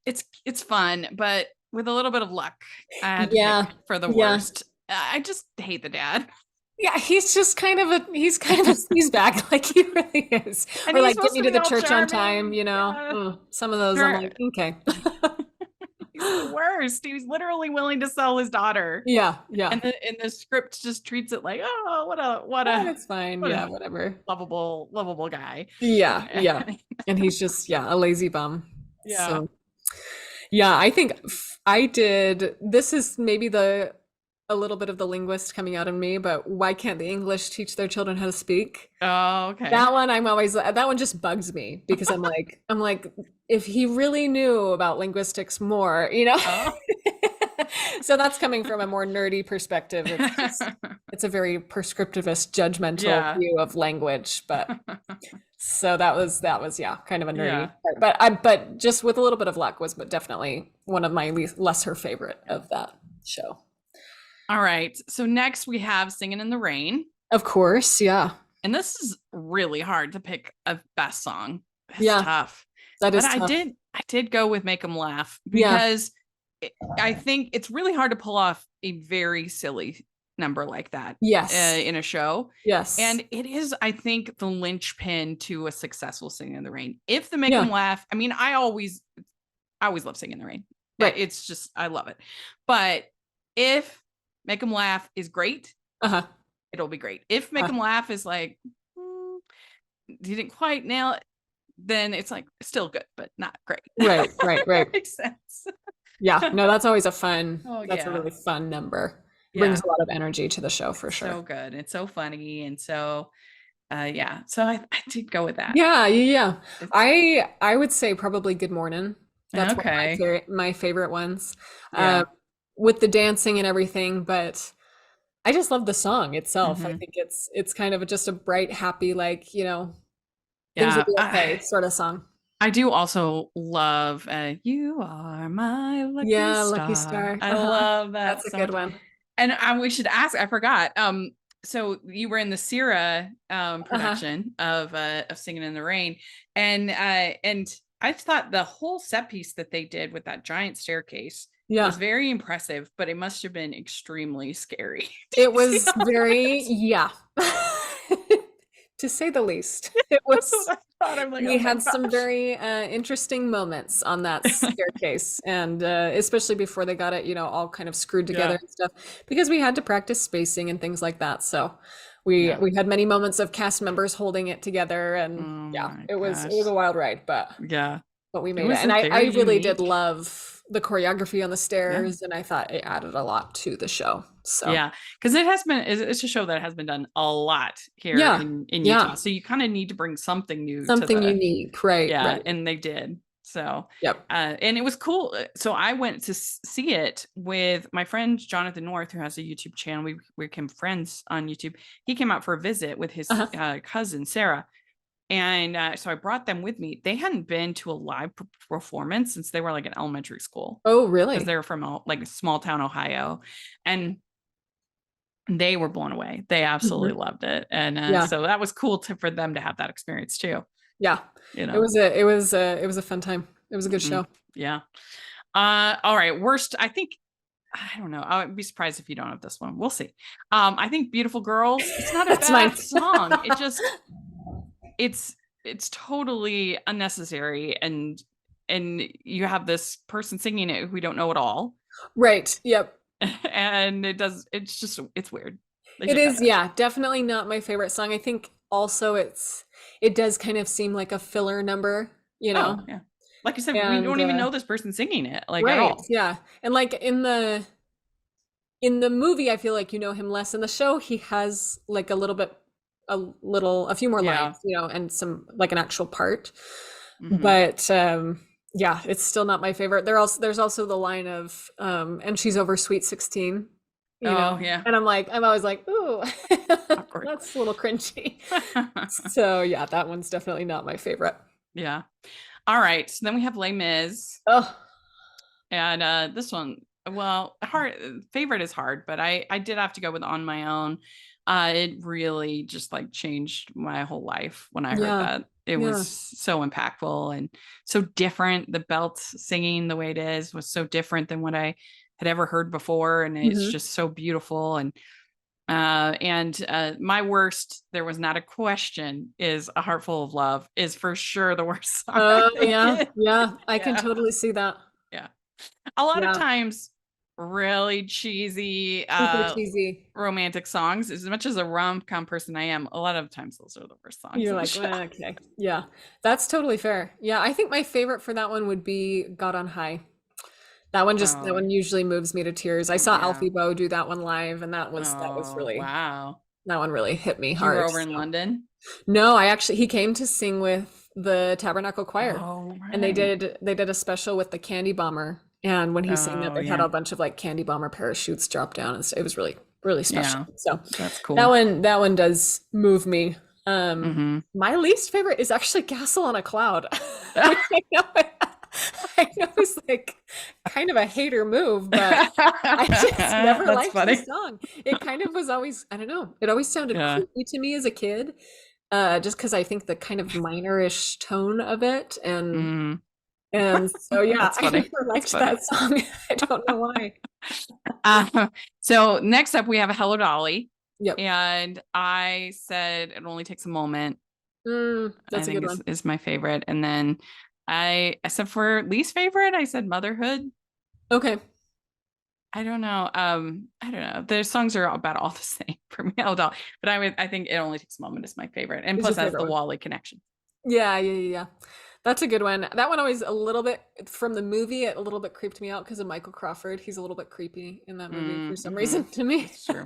It's fun, but with a little bit of luck, I had to pick for the worst. I just hate the dad. Yeah, he's just kind of a sneeze bag, like he really is. And or like get me to the church on time, some of those I'm like, okay. He's the worst. He was literally willing to sell his daughter. Yeah. And the script just treats it like, oh, what a it's fine. Whatever. Lovable guy. Yeah. And he's just a lazy bum. Yeah. So, I think I did. This is maybe a little bit of the linguist coming out of me, but why can't the English teach their children how to speak? Oh, okay. That one just bugs me because I'm like, if he really knew about linguistics more, So that's coming from a more nerdy perspective. It's a very prescriptivist, judgmental view of language, but so that was kind of a nerdy part. But just with a little bit of luck was definitely one of my lesser favorite of that show. All right. So next we have Singing in the Rain. Of course. Yeah. And this is really hard to pick a best song. It's tough. That is tough. I did go with Make 'Em Laugh because I think it's really hard to pull off a very silly number like that. Yes. In a show. Yes. And it is, I think, the linchpin to a successful Singing in the Rain. If the Make 'Em Laugh, I mean, I always love Singing in the Rain. Right. It's just, I love it. But if Make 'Em Laugh is great, it'll be great. If Make 'Em Laugh is like, you didn't quite nail it, then it's like still good, but not great. Right. Makes sense. Yeah, no, that's always a fun, Oh that's a yeah. really fun number. Brings Yeah. a lot of energy to the show for So sure. good. It's so funny. And so yeah. So I did go with that. Yeah, yeah, yeah. It's I would say probably Good Morning. That's one of okay. my favorite ones. Um, Yeah. with the dancing and everything, but I just love the song itself. I Hmm. think it's kind of just a bright, happy, like, things will Yeah. be okay sort of song. I do also love You Are My Lucky Yeah, Lucky Star. Star. I Uh-huh. love that That's a so good much. one. And we should ask, I forgot. So you were in the Sierra Uh-huh. production of Singing in the Rain. And I thought the whole set piece that they did with that giant staircase was Yeah. very impressive, but it must have been extremely scary. It to be was very, honest. yeah. To say the least. It That's was what I thought. I'm like, We oh my had some gosh. very interesting moments on that staircase, and especially before they got it, all kind of screwed together Yeah. and stuff, because we had to practice spacing and things like that. So Yeah. we had many moments of cast members holding it together, Oh and yeah, my it was gosh. a wild ride, Yeah. but we It made it. was And a I very really did unique. love the choreography on the Yeah. stairs, and I thought it added a lot to the show. So Yeah, because it's a show that has been done a lot here yeah, in Utah. yeah, So you kind of need to bring something new to something the unique, right, yeah, right. and they did. So Yep. and it was cool. So I went to see it with my friend Jonathan North, who has a YouTube channel. We became friends on YouTube. He came out for a visit with his Uh-huh. cousin Sarah, and so I brought them with me. They hadn't been to a live performance since they were like in elementary school Oh, because really? they were from like a small town Ohio, and they were blown away. They absolutely Mhm. loved it. And Yeah. so that was cool for them to have that experience too, Yeah. you It know? was a fun time. It was a good Mhm. show. Yeah. All right. Worst, I think, I don't know. I would be surprised if you don't have this one. We'll see. I think Beautiful Girls, it's not a That's mine. bad song. It's, it's totally unnecessary. And you have this person singing it who we don't know at all. Right. Yep. And it's weird. They It should cut is, it. yeah, definitely not my favorite song. I think also it does kind of seem like a filler number, Oh, yeah. Like I said, we And don't even know this person singing it, like, at right, all. yeah. And like in the movie, I feel like you know him less. In the show, he has like a few more Yeah. lines, and some like an actual part. Mhm. But yeah, it's still not my favorite. There's also the line of and she's over sweet 16, Oh, yeah. and I'm always like, ooh, Awkward. that's a little cringy. So yeah, that one's definitely not my favorite. Yeah. All right, so then we have Les Mis, Oh, and, this one, well, hard favorite is hard, but I did have to go with On My Own. It really just, like, changed my whole life when I heard yeah, that. It yeah. was so impactful and so different. The belt singing the way it is was so different than what I had ever heard before, and it's Hmm. just so beautiful. And my worst, there was not a question, is A Heart Full of Love is for sure the worst song I Oh, think. yeah, yeah. I can Yeah, totally see that. yeah. A lot of Yeah, times, really cheesy super cheesy. romantic songs. As much as a rom-com person I am, a lot of times those are the worst songs You're in the like, show. well, okay, yeah, that's totally fair. Yeah, I think my favorite for that one would be God on High. That Oh, one usually moves me to tears. I saw yeah. Alfie Boe do that one live, and that was Oh, really wow. that one really hit me You were hard. over in So London? no, he came to sing with the Tabernacle Choir, Oh, and right. they did a special with the Candy Bomber. And when he sang that, Oh, they had yeah. a bunch of like Candy Bomber parachutes drop down, and it was really really special. Yeah. So That's cool. that one does move me. Mhm. My least favorite is actually Castle on a Cloud, which I know is like kind of a hater move, but I just never That's liked the funny. song. It kind of was always, I don't know, it always sounded Yeah. creepy to me as a kid, just because I think the kind of minorish tone of it, Mhm. and so yeah, That's I funny. never That's liked funny. that song. I don't know why. So next up, we have a Hello Dolly. Yep. And I said It Only Takes a Moment, I That's a think good one. is my favorite. And then I said for least favorite, I said Motherhood. Okay. I don't know. I don't know. The songs are about all the same for me, Hello Dolly. But I think It Only Takes a Moment is my favorite. And Is your plus it has favorite the one? Wally connection. Yeah, yeah, yeah, yeah. That's a good one. That one always a little bit from the movie, it a little bit creeped me out because of Michael Crawford. He's a little bit creepy in that movie for some reason to me. That's true.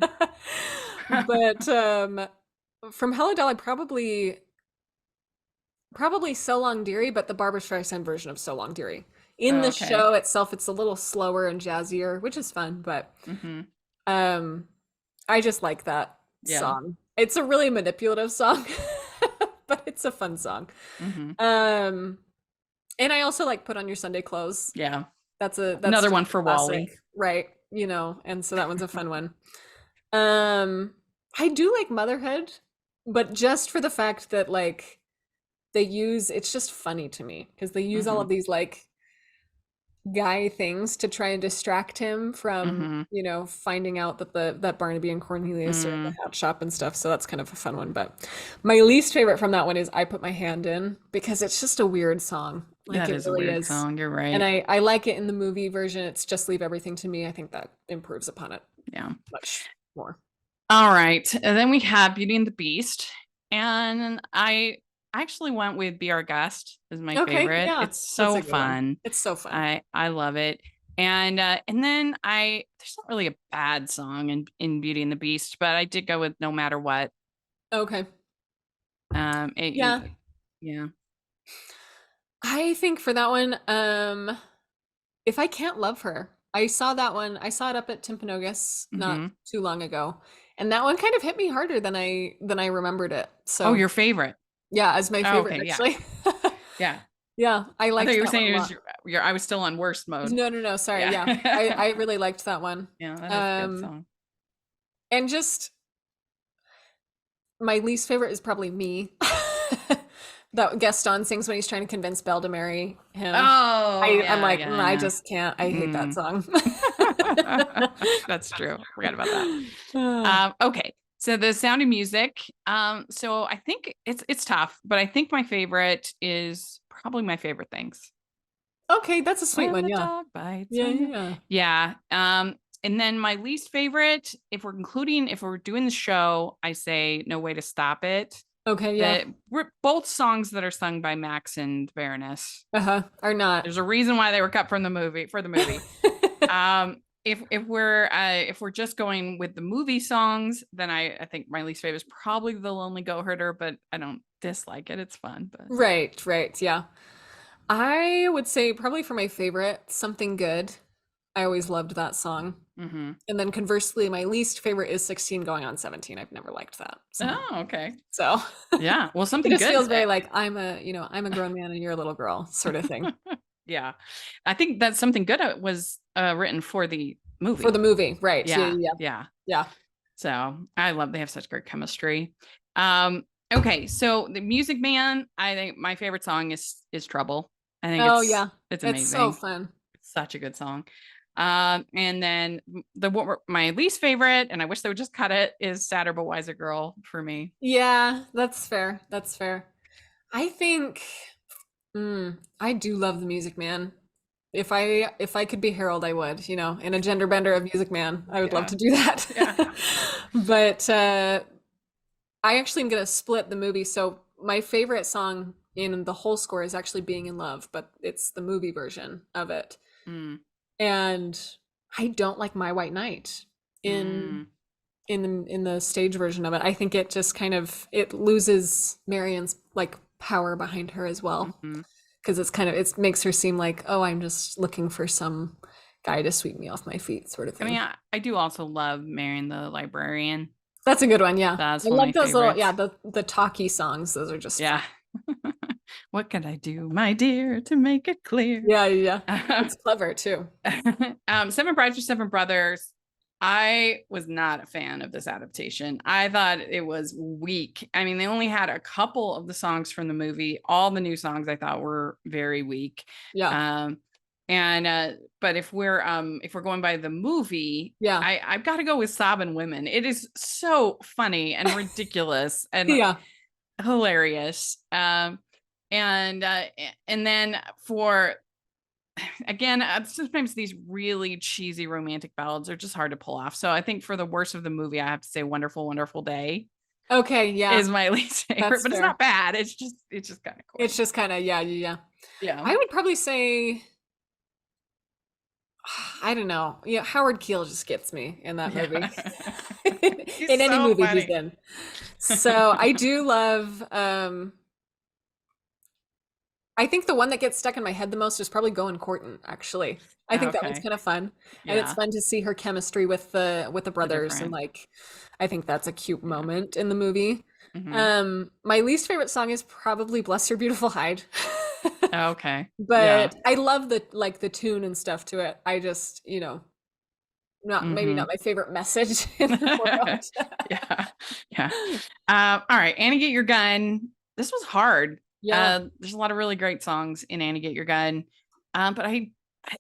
But from Hello Dolly, probably So Long Dearie, but the Barbra Streisand version of So Long Dearie. In the Okay. show itself, it's a little slower and jazzier, which is fun, but I just like that Yeah. song. It's a really manipulative song, but it's a fun song. And I also like Put On Your Sunday Clothes. Yeah. That's Another one for classic, Wally. right? You know, and so that one's a fun one. I do like Motherhood, but just for the fact that like it's just funny to me because they use all of these like guy things to try and distract him from finding out that Barnaby and Cornelius are in the hat shop and stuff. So that's kind of a fun one. But my least favorite from that one is I Put My Hand In because it's just a weird song. Like That it is really a weird is. song. You're right. And I like it in the movie version. It's Just Leave Everything to Me. I think that improves upon it Yeah. much more. All right. And then we have Beauty and the Beast. And I actually went with Be Our Guest as my favorite. Yeah, It's so that's a good one. fun. It's so fun. I love it. And then there's not really a bad song in Beauty and the Beast, but I did go with No Matter What. Okay. Yeah. I think for that one, If I Can't Love Her. I saw that one. I saw it up at Timpanogos not too long ago. And that one kind of hit me harder than I remembered it. So your favorite. Yeah, as my favorite okay, actually. Yeah. Yeah, I liked I thought you were that saying one it was I was still on worst mode. No, sorry. Yeah. I really liked that one. Yeah, that is a good song. And just my least favorite is probably Me. That Gaston sings when he's trying to convince Belle to marry him. I'm like, I just can't. I hate that song. That's true. Forgot about that. Okay. So The Sound of Music. So I think it's tough, but I think my favorite is probably My Favorite Things. Okay, that's a sweet When one. the Yeah. dog bites. Yeah. And then my least favorite, if we're doing the show, I say No Way to Stop It. Okay, yeah. We're both songs that are sung by Max and Baroness. Are not. There's a reason why they were cut from the movie for the movie. If we're just going with the movie songs, then I think my least favorite is probably The Lonely Goat Herder, but I don't dislike it. It's fun. But Right. Yeah. I would say probably for my favorite, Something Good. I always loved that song. And then conversely, my least favorite is 16 Going on 17. I've never liked that. So. Oh, okay. So yeah, well, Something it just Good feels very like I'm a grown man and you're a little girl sort of thing. Yeah, I think that Something Good was written for the movie. For the movie, right? Yeah. So I love they have such great chemistry. Okay, so the Music Man. I think my favorite song is Trouble. I think it's amazing. It's so fun. It's such a good song. And then my least favorite, and I wish they would just cut it, is Sadder But Wiser Girl for me. Yeah, that's fair. I think I do love the Music Man. If I could be Harold, I would, in a gender bender of Music Man. I would love to do that. Yeah. But I actually am gonna split the movie. So my favorite song in the whole score is actually Being in Love, but it's the movie version of it. And I don't like My White Knight in the stage version of it. I think it just it loses Marion's like power behind her as well. Because it makes her seem like, oh, I'm just looking for some guy to sweep me off my feet sort of thing. I mean, I do also love Marion the Librarian. That's a good one, yeah. That's I like those little, the talky songs. Those are just fun. What can I do, my dear, to make it clear? Yeah. It's clever too. Seven Brides for Seven Brothers. I was not a fan of this adaptation. I thought it was weak. I mean, they only had a couple of the songs from the movie. All the new songs I thought were very weak. Yeah. But if we're going by the movie, I've got to go with Sobbin' Women. It is so funny and ridiculous and hilarious. And then for again, sometimes these really cheesy romantic ballads are just hard to pull off. So I think for the worst of the movie, I have to say Wonderful, Wonderful Day. Okay, yeah, is my least favorite, that's but it's fair. not bad. It's just kind of cool. It's just kind of, yeah. Yeah. I would probably say, I don't know. Yeah, Howard Keel just gets me in that movie. He's In any so movie he's funny. in. So I do love, I think the one that gets stuck in my head the most is probably Goin' Courtin', actually. I think that one's Okay. kind of fun. And it's Yeah. fun to see her chemistry with the brothers, and different. like I think that's a cute moment in the movie. Mhm. My least favorite song is probably Bless Your Beautiful Hide. Okay. Yeah. But I love the tune and stuff to it. I just, maybe not Mhm. my favorite message in the world. Yeah. Yeah. All right, Annie Get Your Gun. This was hard. Yeah. There's a lot of really great songs in Annie Get Your Gun. But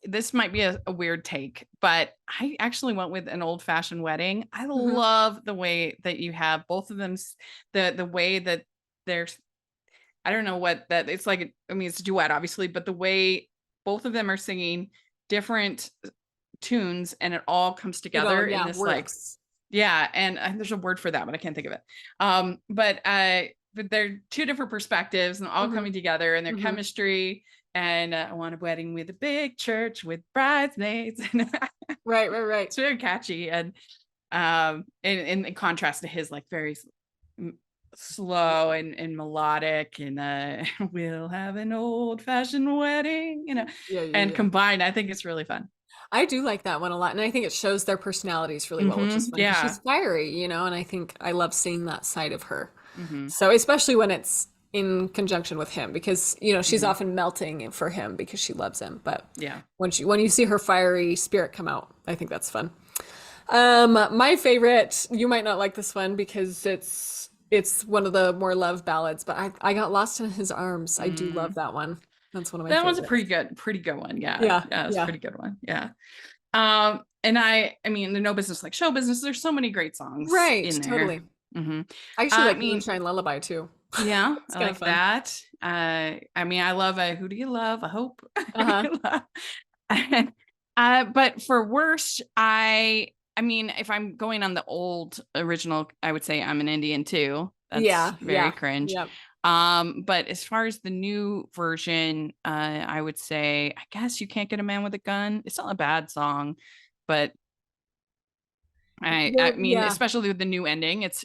this might be a weird take, but I actually went with An Old Fashioned Wedding. I Mhm. love the way that you have both of them, the way that there's, I don't know what that it's like. I mean, it's a duet, obviously, but the way both of them are singing different tunes and it all comes together in Yeah, this like, works. yeah, and there's a word for that, but I can't think of it. But they're two different perspectives and all Mhm. coming together and their Mhm. chemistry. And I want a wedding with a big church with bridesmaids. Right. It's very catchy, and in contrast to his like very slow and melodic, and we'll have an old fashioned wedding, and Yeah. combined, I think it's really fun. I do like that one a lot, and I think it shows their personalities really well, which is fun because Yeah. she's fiery, and I think I love seeing that side of her. Hmm. So especially when it's in conjunction with him, because she's Hmm. often melting for him because she loves him. But Yeah. when you see her fiery spirit come out, I think that's fun. My favorite, you might not like this one because it's one of the more love ballads, but I got lost in his arms. I do love that one. That's one of my That one's a favorites. pretty good one. Yeah. Yeah, Yeah, it's a yeah. pretty good one. Yeah. And I mean, the No Business Like Show Business, there's so many great songs Right, in there. totally. Hmm. I actually I like mean, Moonshine Lullaby too. yeah, It's I kind of like fun. that. I mean, I love Who Do You Love? I Hope. Who Do Uh-huh. You Love? But for worst, I mean, if I'm going on the old original, I would say I'm an Indian too. That's very Yeah. cringe. Yep. But as far as the new version, I would say, I guess You Can't Get a Man with a Gun. It's not a bad song, but I Well, mean, yeah, especially with the new ending, it's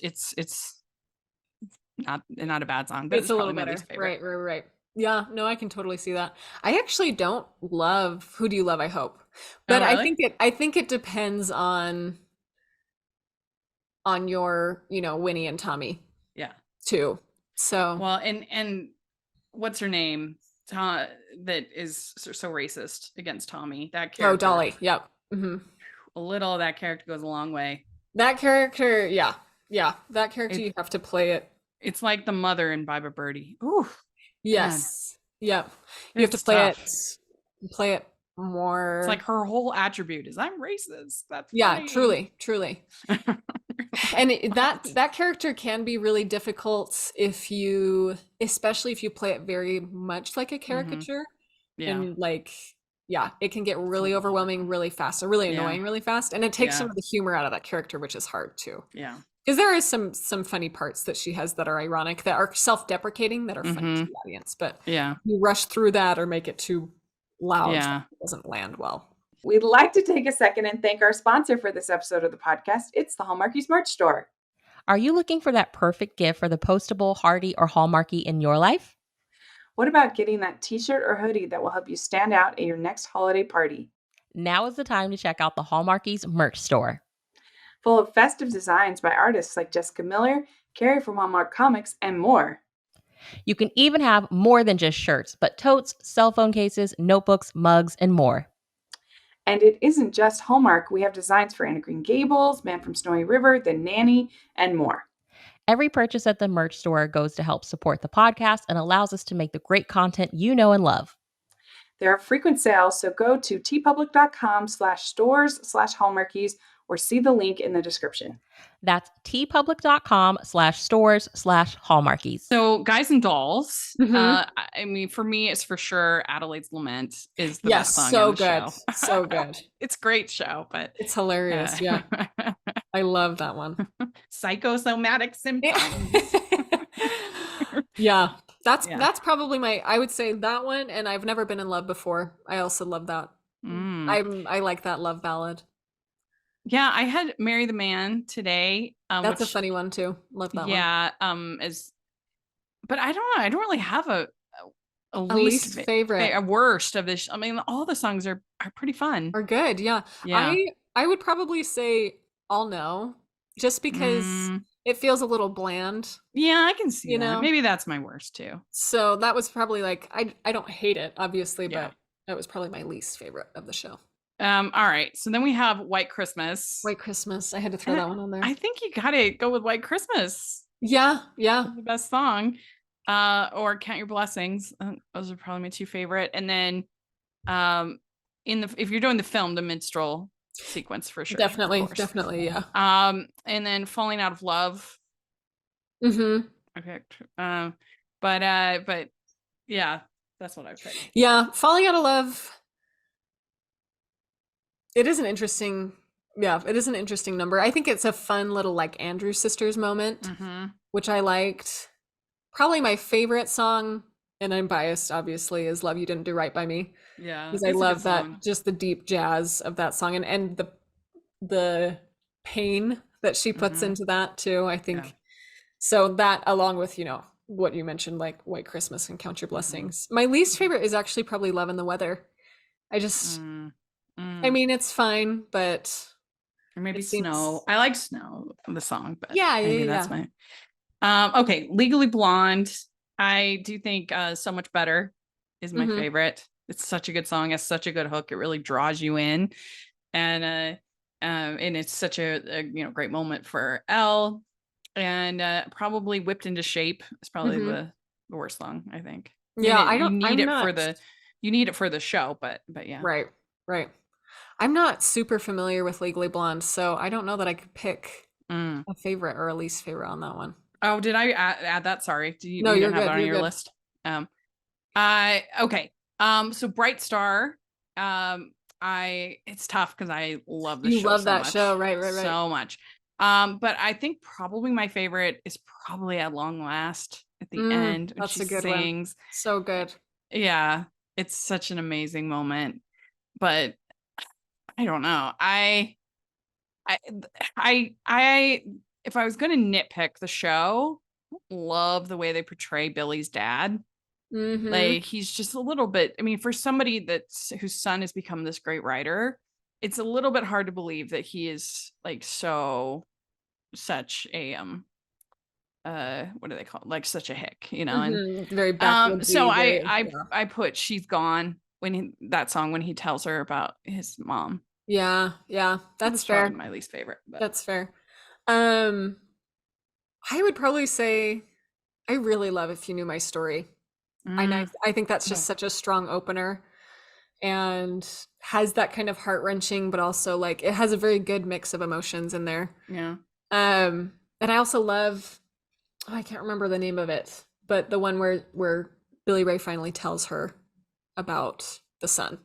not a bad song, but it's it's a probably little my better. least favorite. Right. Yeah, no, I can totally see that. I actually don't love Who Do You Love, I Hope. Oh, But really? I think it depends on your, Winnie and Tommy Yeah. too. So, Well, and what's her name? That is so racist against Tommy. That oh, character, Dolly. Yep. a little of that character goes a long way. That character, yeah. Yeah, that character It you have to play it. it's like the mother in Bye Bye Birdie. Ooh, man, Yes. Yep. You have to it's tough. play it It's like more. her whole attribute is I'm racist. That's Yeah, funny. truly. And that character can be really difficult especially if you play it very much like a Hmm. caricature, Yeah, and like, yeah, it can get it's a really lot. overwhelming really fast, or really Yeah, annoying really fast, and it takes some yeah, of the humor out of that character, which is hard too. yeah. Because there is some funny parts that she has that are ironic, that are self-deprecating, that are funny to Hmm. the audience, but Yeah, you rush through that or make it too loud, yeah. it doesn't land well. We'd like to take a second and thank our sponsor for this episode of the podcast. It's the Hallmarkies Merch Store. Are you looking for that perfect gift for the postable, hardy, or hallmarky in your life? What about getting that t-shirt or hoodie that will help you stand out at your next holiday party? Now is the time to check out the Hallmarkies merch store. Full of festive designs by artists like Jessica Miller, Carrie from Hallmark Comics, and more. You can even have more than just shirts, but totes, cell phone cases, notebooks, mugs, and more. And it isn't just Hallmark. We have designs for Anna Green Gables, Man from Snowy River, The Nanny, and more. Every purchase at the merch store goes to help support the podcast and allows us to make the great content you know and love. There are frequent sales, so go to tpublic.com/stores/hallmarkies or see the link in the description. That's tpublic.com/stores/hallmarkies. So, Guys and Dolls. Mhm. I mean, for me, it's for sure Adelaide's Lament is the Yes, best song so in the good. show. So good. It's a great show, but It's hilarious. Yeah. I love that one. psychosomatic symptoms. Yeah, Yeah. that's probably I would say that one, and I've never been in love before. I also love that. I like that love ballad. Yeah, I had Marry the Man today. That's a Which, funny one too. Love that one. yeah, but I don't know. I don't really have a A least favorite. a worst of this. I mean, all the songs are pretty fun. Are good, yeah. Yeah. I would probably say All No, just because it feels a little bland. Yeah, I can see You that. know? Maybe that's my worst too. So that was probably like I don't hate it, obviously, Yeah. but that was probably my least favorite of the show. All right. So then we have White Christmas. White Christmas. I had to throw that one on there. I think you gotta go with White Christmas. Yeah, yeah. The best song. Or Count Your Blessings. Those are probably my two favorite. And then if you're doing the film, the minstrel sequence for sure. Definitely, yeah. And then Falling Out of Love. Mm-hmm. Okay. But yeah, that's what I picked. Yeah, Falling Out of Love. It is an interesting number. I think it's a fun little like Andrew Sisters moment, which I liked. Probably my favorite song, and I'm biased obviously, is Love You Didn't Do Right by Me. Yeah. Because I love that, just the deep jazz of that song, and the pain that she puts into that too, I think. Yeah. So that, along with, what you mentioned, like White Christmas and Count Your Blessings. My least favorite is actually probably Love and the Weather. I just I mean, it's fine, but or maybe Snow. I like Snow, the song, but yeah, maybe that's my okay. Legally Blonde. I do think So Much Better is my favorite. It's such a good song. It's such a good hook. It really draws you in, and it's such a great moment for Elle. And probably Whipped into Shape is probably the worst song, I think. Yeah, you need it for the show, but yeah. Right. I'm not super familiar with Legally Blonde, so I don't know that I could pick a favorite or a least favorite on that one. Oh, did I add that? Sorry. No, you you're have good. that on You're your good. list? Okay. So Bright Star. It's tough because I love the show. You love so that much, show, right? So much. But I think probably my favorite is probably At Long Last at the end. When That's she a good sings. one. So good. Yeah, it's such an amazing moment. But I don't know. If I was going to nitpick the show, love the way they portray Billy's dad. Like, he's just a little bit, I mean, for somebody whose son has become this great writer, it's a little bit hard to believe that he is like such a what do they call it? Like such a hick, and very backwoodsy. So I put She's Gone that song when he tells her about his mom. Yeah, that's fair. My least favorite. But. That's fair. I would probably say I really love If You Knew My Story. I think that's just such a strong opener, and has that kind of heart-wrenching, but also like it has a very good mix of emotions in there. Yeah. And I also love, I can't remember the name of it, but the one where Billy Ray finally tells her about the son.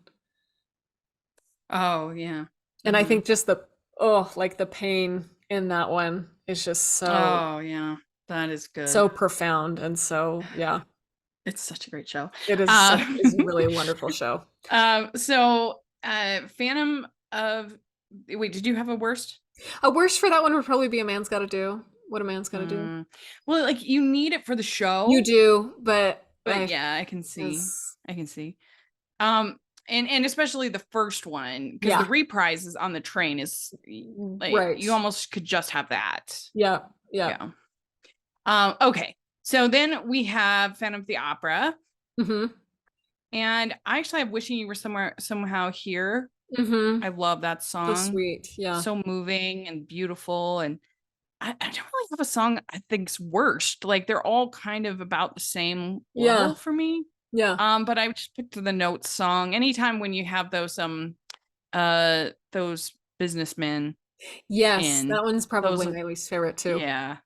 Oh yeah. And I think just the pain in that one is just so. Oh yeah, that is good. So profound, and so yeah. It's such a great show. It is. It's really a wonderful show. So Phantom of. Wait, did you have a worst? A worst for that one would probably be A Man's Gotta Do. What a Man's Gotta Do. Well, like you need it for the show. You do, but yeah, I can see. I can see. And especially the first one, because the reprise is on the train is like you almost could just have that. Yeah. Okay. So then we have Phantom of the Opera. And I actually have Wishing You Were Somehow Here. I love that song. So sweet. Yeah. So moving and beautiful. And I don't really have a song I think's worst. Like they're all kind of about the same level for me. Yeah. But I just picked the Notes song. Anytime when you have those businessmen. Yes, that one's probably my least favorite too. Yeah.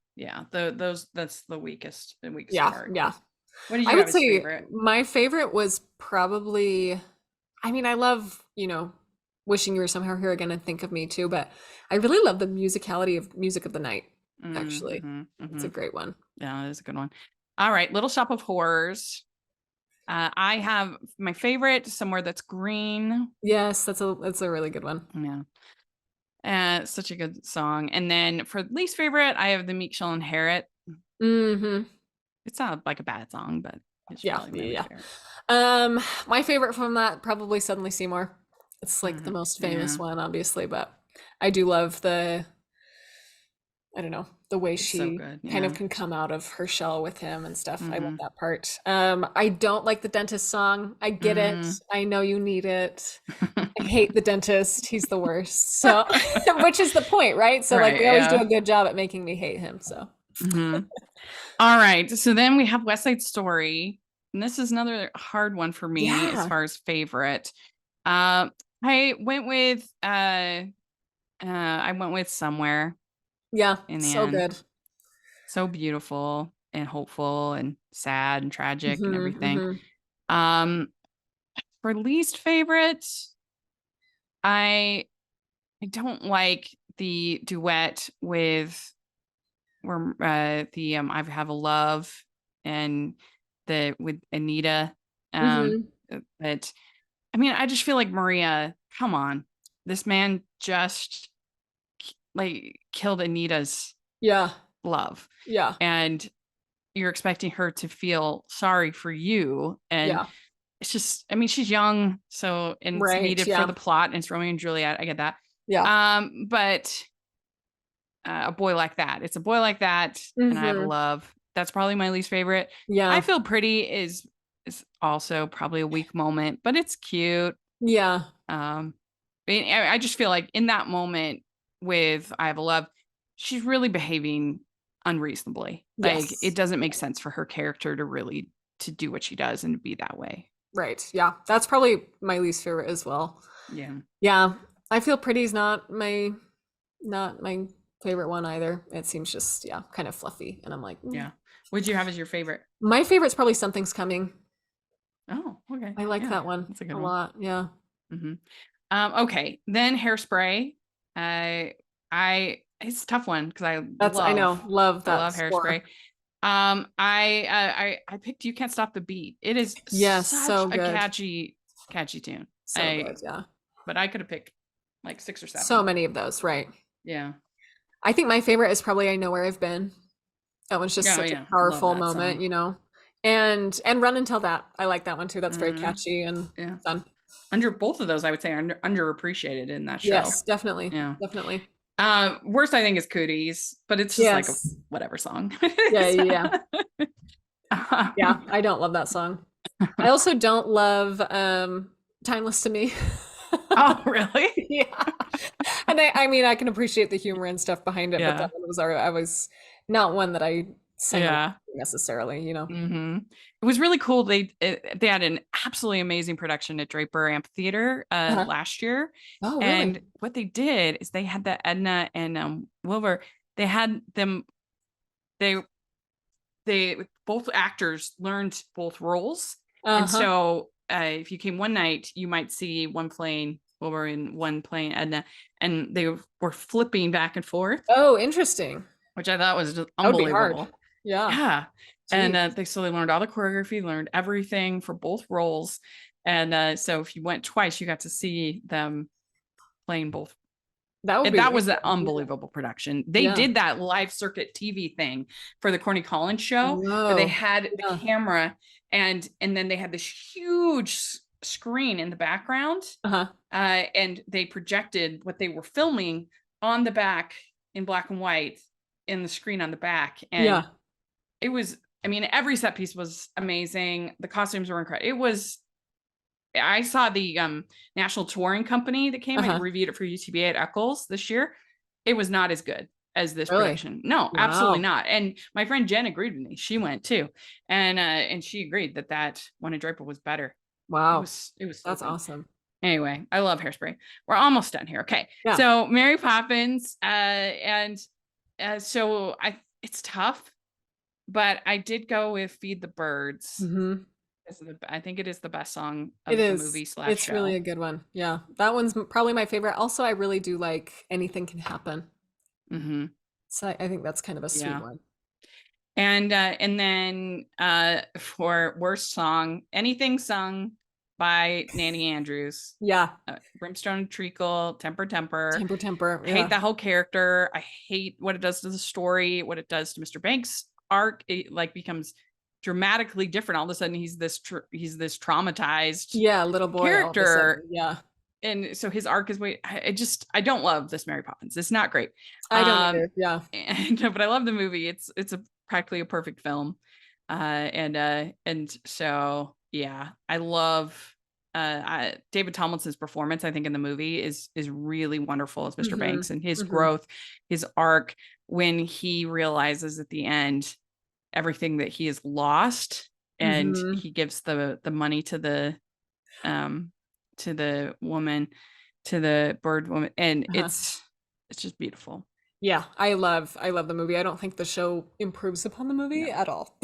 That's the weakest part. Yeah. What did you I have would as say favorite? My favorite was probably, I mean, I love, Wishing You Were Somehow Here Again and Think of Me too, but I really love the musicality of Music of the Night. actually. Mm-hmm, It's a great one. Yeah, that is a good one. All right, Little Shop of Horrors. I have my favorite, Somewhere That's Green. Yes, that's a really good one. Yeah. Such a good song. And then for least favorite, I have the Meek Shall Inherit. Mm-hmm. It's not like a bad song, but it's probably my least favorite. My favorite from that, probably Suddenly Seymour. It's like the most famous Yeah. one, obviously, but I do love the way It's she so good. kind of Yeah. can come out of her shell with him and stuff. I love Mhm. that part. I don't like the dentist song. I get it. I know you need it. I hate the dentist. He's the worst. So, which is the point, right? So like Right, they always do yeah. a good job at making me hate him. So, Mhm. All right. So then we have West Side Story. And this is another hard one for me as Yeah. far as favorite. I went with Somewhere yeah, in the so end. good. So beautiful and hopeful and sad and tragic and Mhm, everything. mhm. For least favorite, I don't like the duet with the I Have a Love and with Anita. Mhm. But I mean, I just feel like Maria, come on. This man just like killed Anita's Yeah. love. Yeah. And you're expecting her to feel sorry for you. And Yeah. it's just, I mean, she's young, so and it's Right, needed for yeah. the plot, and it's Romeo and Juliet. I get that. Yeah. But A Boy Like That. It's A Boy Like That, and I Have a Mhm. Love. That's probably my least favorite. Yeah. I Feel Pretty is also probably a weak moment, but it's cute. Yeah. I just feel like in that moment with I Have a Love, she's really behaving unreasonably. Like Yes. it doesn't make sense for her character to do what she does and to be that way. Right. Yeah. That's probably my least favorite as well. Yeah. Yeah. I Feel Pretty is not my favorite one either. It seems just kind of fluffy, and I'm like, Yeah. What'd you have as your favorite? My favorite's probably Something's Coming. Oh, okay. I like Yeah, that one that's a good a one. lot. Yeah. Mm-hmm. Okay, then Hairspray. It's a tough one because I love that love score. Hairspray. I picked You Can't Stop the Beat. It is Yes, such so a good. catchy tune. So good, yeah. But I could have picked like 6 or 7. So many of those, right? Yeah. I think my favorite is probably I Know Where I've Been. That one's just such a powerful moment, song. And Run Until That. I like that one too. That's very catchy and fun. Under both of those, I would say underappreciated in that show. Yes, definitely. Yeah. Definitely. Worst I think is Cooties, but it's just like a whatever song. Yeah. Yeah, I don't love that song. I also don't love Timeless to Me. Oh, really? Yeah. And I mean, I can appreciate the humor and stuff behind it, but that one was not one that I sang necessarily, Mm-hmm. It was really cool. They had an absolutely amazing production at Draper Amphitheater last year. Oh, really? And what they did is they had the Edna and Wilbur. They had them. They both actors learned both roles, and so if you came one night, you might see one playing Wilbur and one playing Edna, and they were flipping back and forth. Oh, interesting. Which I thought was just That would be unbelievable. hard. Yeah. Yeah. And they learned all the choreography, learned everything for both roles. And so if you went twice, you got to see them playing both. That was an unbelievable production. They did that live circuit TV thing for the Corny Collins show where they had the camera and then they had this huge screen in the background. And they projected what they were filming on the back in black and white in the screen on the back. And it was, I mean, every set piece was amazing. The costumes were incredible. I saw the National Touring Company that came and reviewed it for UTBA at Eccles this year. It was not as good as this production. No, absolutely not. And my friend Jen agreed with me. She went too. And she agreed that one in Draper was better. Wow. It was that's awesome. Anyway, I love Hairspray. We're almost done here. Okay. Yeah. So Mary Poppins, so it's tough, but I did go with Feed the Birds. Mm-hmm. I think it is the best song of the movie / It's show. really a good one. Yeah. That one's probably my favorite. Also, I really do like Anything Can Happen. Mm-hmm. So I think that's kind of a sweet Yeah. one. And then for worst song, anything sung by Nanny Andrews. Yeah. Brimstone and Treacle, Temper. Temper. I hate that whole character. I hate what it does to the story, what it does to Mr. Banks' arc. It like becomes dramatically different. All of a sudden, he's this traumatized little boy all of a character. sudden. Yeah. And so his arc is I don't love this Mary Poppins. It's not great. I don't either. Yeah. But I love the movie. It's practically a perfect film. And so yeah, I love David Tomlinson's performance, I think, in the movie is really wonderful as Mr. Banks, and his growth, his arc, when he realizes at the end everything that he has lost, and he gives the money to the woman, to the bird woman, and it's just beautiful. Yeah, I love the movie. I don't think the show improves upon the movie at all.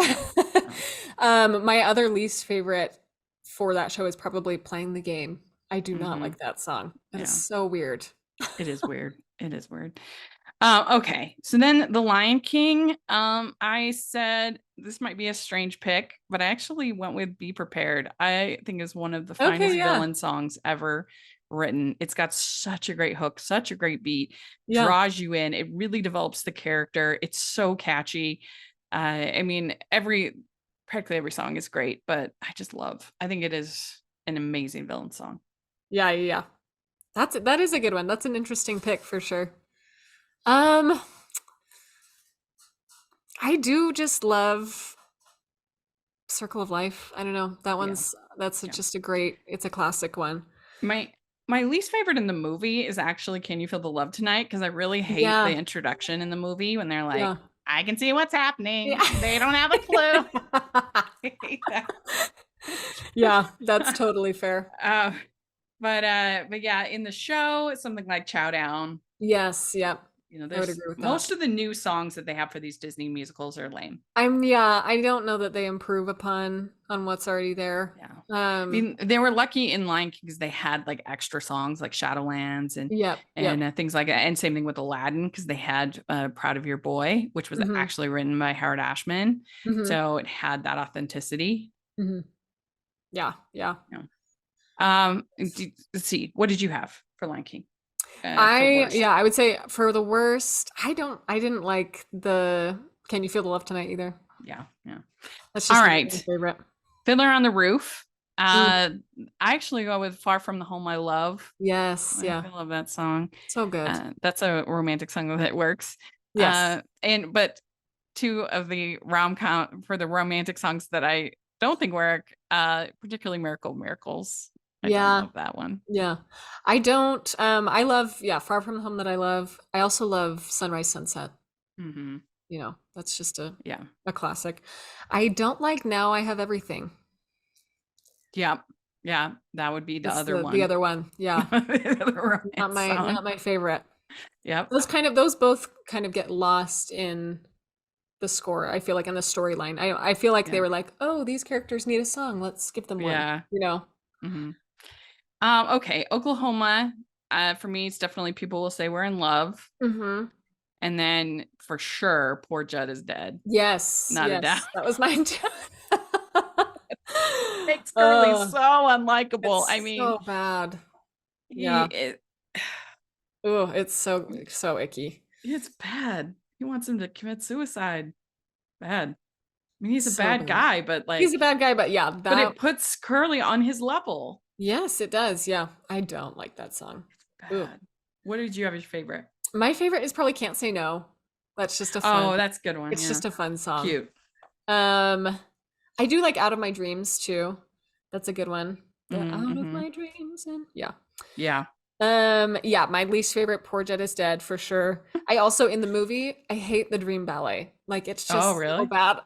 My other least favorite for that show is probably Playing the Game. I do not like that song. It's so weird. It is weird. It is weird. Okay, so then The Lion King. I said this might be a strange pick, but I actually went with Be Prepared. I think is one of the finest villain songs ever written. It's got such a great hook, such a great beat, draws you in. It really develops the character. It's so catchy. I mean, practically every song is great, but I think it is an amazing villain song. Yeah. That is a good one. That's an interesting pick for sure. I do just love Circle of Life. I don't know. That's just it's a classic one. My least favorite in the movie is actually Can You Feel the Love Tonight? Because I really hate the introduction in the movie when they're like, I can see what's happening. Yeah. They don't have a clue. I hate that. Yeah, that's totally fair. But yeah, in the show, it's something like Chow Down. Yes, yep. You know, there's most of the new songs that they have for these Disney musicals are lame. I don't know that they improve on what's already there. Yeah. I mean, they were lucky in Lion King because they had like extra songs like Shadowlands and things like that. And same thing with Aladdin, because they had Proud of Your Boy, which was actually written by Howard Ashman. So it had that authenticity. Yeah. Let's see. What did you have for Lion King? I would say for the worst, I didn't like the Can You Feel the Love Tonight either. Yeah. That's just all right. my favorite. Fiddler on the Roof. I actually go with Far From the Home I Love. Yes, I love that song. So good. That's a romantic song that works. Yes. But two of the for the romantic songs that I don't think work, particularly Miracles. I don't love that one. Yeah. I don't. I love, Far From the Home That I Love. I also love Sunrise Sunset. You know, that's just a classic. I don't like Now I Have Everything. Yeah, that would be the other one. The other one, yeah. Not my favorite. Yeah. Those both kind of get lost in the score. I feel like in the storyline. I feel like they were like, oh, these characters need a song. Let's give them one. Yeah. You know. Okay, Oklahoma. For me, it's definitely People Will Say We're in Love. And then for sure, Poor Judd Is Dead. Yes. Not a doubt. That was mine too. Makes Curly so unlikable. I mean, so bad. It's so icky. It's bad. He wants him to commit suicide. Bad. I mean, he's a bad guy, but like he's a bad guy, but but it puts Curly on his level. Yes, it does. Yeah, I don't like that song. Bad. What did you have your favorite? My favorite is probably Can't Say No. That's just a fun. Oh, that's a good one. It's just a fun song. Cute. I do like Out of My Dreams too. That's a good one. Out of my dreams and yeah. My least favorite, Poor Judd Is Dead, for sure. I also, in the movie, I hate the Dream Ballet. Like, it's just so bad.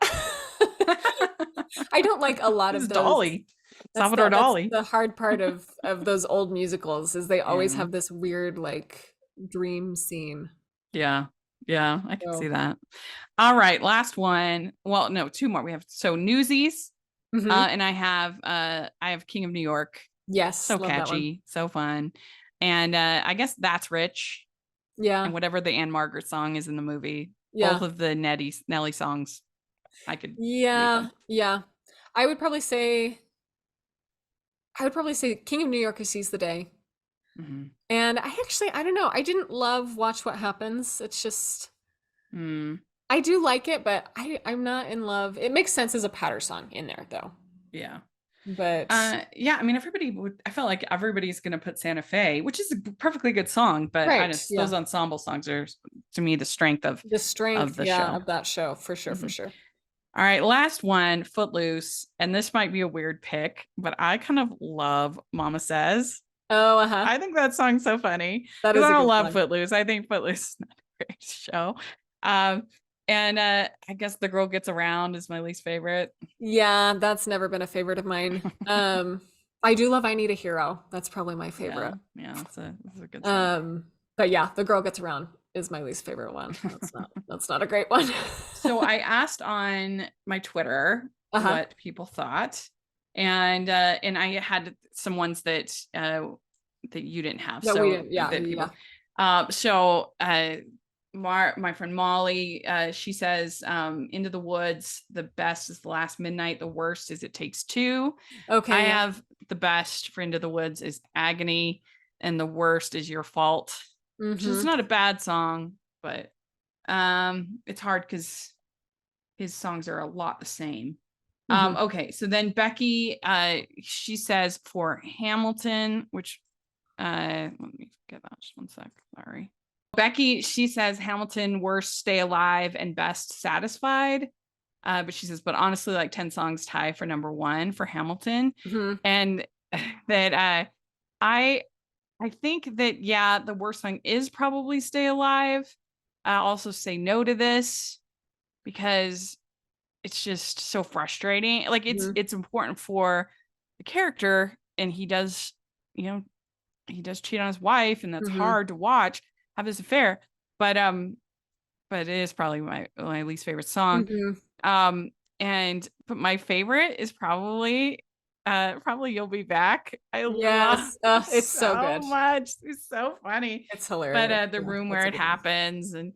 I don't like a lot of those. Dolly. Salvador Dali. That's the hard part of those old musicals is they always have this weird like dream scene. Yeah, I can see that. All right, last one. Well, no, two more. We have Newsies, and I have King of New York. Yes, so catchy, so fun, and I guess That's Rich. Yeah. and whatever the Anne Margaret song is in the movie. Yeah. Both of the Nelly songs, I could read Yeah. them. Yeah. I would probably say King of New York Who Sees the Day. Mhm. And I don't know. I didn't love Watch What Happens. It's just Mm, I do like it, but I'm not in love. It makes sense as a patter song in there though. yeah. But Yeah, I mean, I felt like everybody's gonna put Santa Fe, which is a perfectly good song, but I right, just yeah. those ensemble songs are, to me, the strength of The strength, the yeah, show. of that show, for sure, for Mhm. sure. All right, last one, Footloose, and this might be a weird pick, but I kind of love Mama Says. Oh, uh-huh. I think that song's so funny That because is I a don't good love song. Footloose. I think Footloose is not a great show. And I guess The Girl Gets Around is my least favorite. Yeah, that's never been a favorite of mine. I do love I Need a Hero. That's probably my favorite. Yeah, that's a good song. But yeah, The Girl Gets Around is my least favorite one. That's not a great one. So I asked on my Twitter Uh-huh. what people thought, and I had some ones that you didn't have. That So we didn't, yeah, that yeah. people. So my friend Molly, she says, Into the Woods, the best is The Last Midnight, the worst is It Takes Two. Okay, I yeah. have the best for Into the Woods is Agony, and the worst is Your Fault, which is Mhm. not a bad song, but it's hard because his songs are a lot the same. Mhm. Okay, so then Becky, she says for Hamilton, which let me get that just one sec. Sorry. Becky, she says Hamilton, worst Stay Alive, and best Satisfied. But she says, but honestly, like 10 songs tie for number one for Hamilton. Mhm. And that I think that, yeah, the worst song is probably Stay Alive. I also say no to this because it's just so frustrating. Like Mhm. it's important for the character, and he does, he does cheat on his wife, and that's Mhm. hard to watch, have this affair. But it is probably my least favorite song. Mhm. But my favorite is probably You'll Be Back. I love Yes. it It's so so good. much. It's so funny. It's But hilarious. the Yeah, room that's where a it good one. happens, and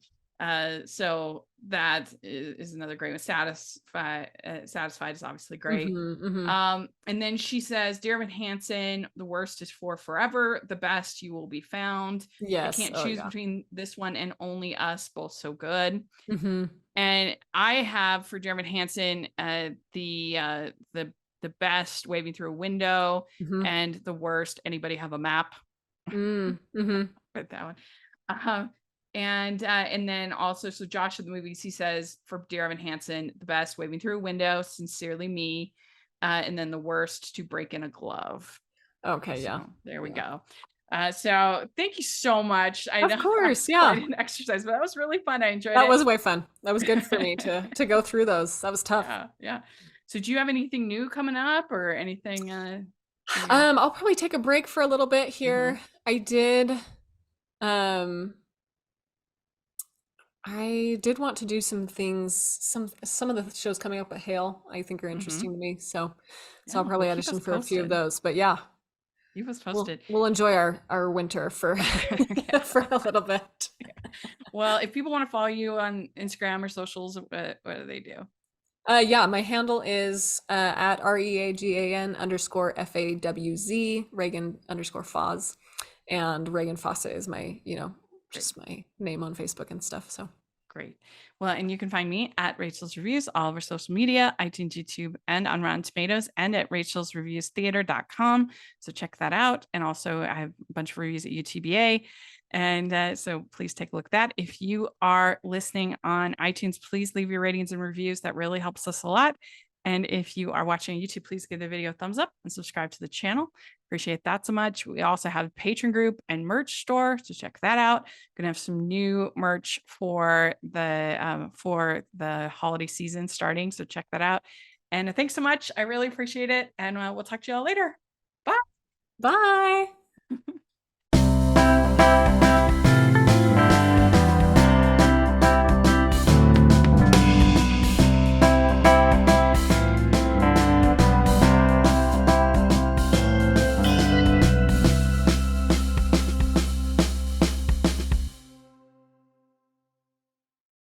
so that is another great one. Satisfied is obviously great. Mhm. Mhm. And then she says, Dear Evan Hansen, the worst is For Forever, the best You Will Be Found. I Yes. can't Oh, choose yeah. between this one and Only Us, both so good. Mhm. And I have for Dear Evan Hansen the best, Waving Through a Window, Mhm. and the worst, Anybody Have a Map? Mhm. Put that one. And then also, so Josh of the movies, he says for Dear Evan Hansen, the best, Waving Through a Window, Sincerely Me, and then the worst, To Break in a Glove. Okay, yeah. So there we Yeah. go. So thank you so much. I know Of course, that's yeah. quite an exercise, but that was really fun. I enjoyed That it. was way fun. That was good for me to go through those. That was tough. Yeah. So do you have anything new coming up or anything? I'll probably take a break for a little bit here. Mhm. I did want to do some things, some of the shows coming up at Hale I think are interesting to me. So I'll probably Well, keep audition us for a few of posted. those. But yeah, Keep us posted. we'll enjoy our winter for for a little bit. Well, if people want to follow you on Instagram or socials, what do they do? Yeah, my handle is at REAGAN_FAWZ, Reagan_Fawz. And Reagan Fausett is my, just my name on Facebook and stuff. So Great. Well, and you can find me at Rachel's Reviews, all over social media, iTunes, YouTube, and on Rotten Tomatoes, and at rachelsreviewstheater.com. So check that out. And also I have a bunch of reviews at UTBA. And so please take a look at that. If you are listening on iTunes, please leave your ratings and reviews. That really helps us a lot. And if you are watching on YouTube, please give the video a thumbs up and subscribe to the channel. Appreciate that so much. We also have a Patreon group and merch store, so check that out. Gonna have some new merch for the holiday season starting, so check that out. And thanks so much. I really appreciate it. And we'll talk to you all later. Bye. bye.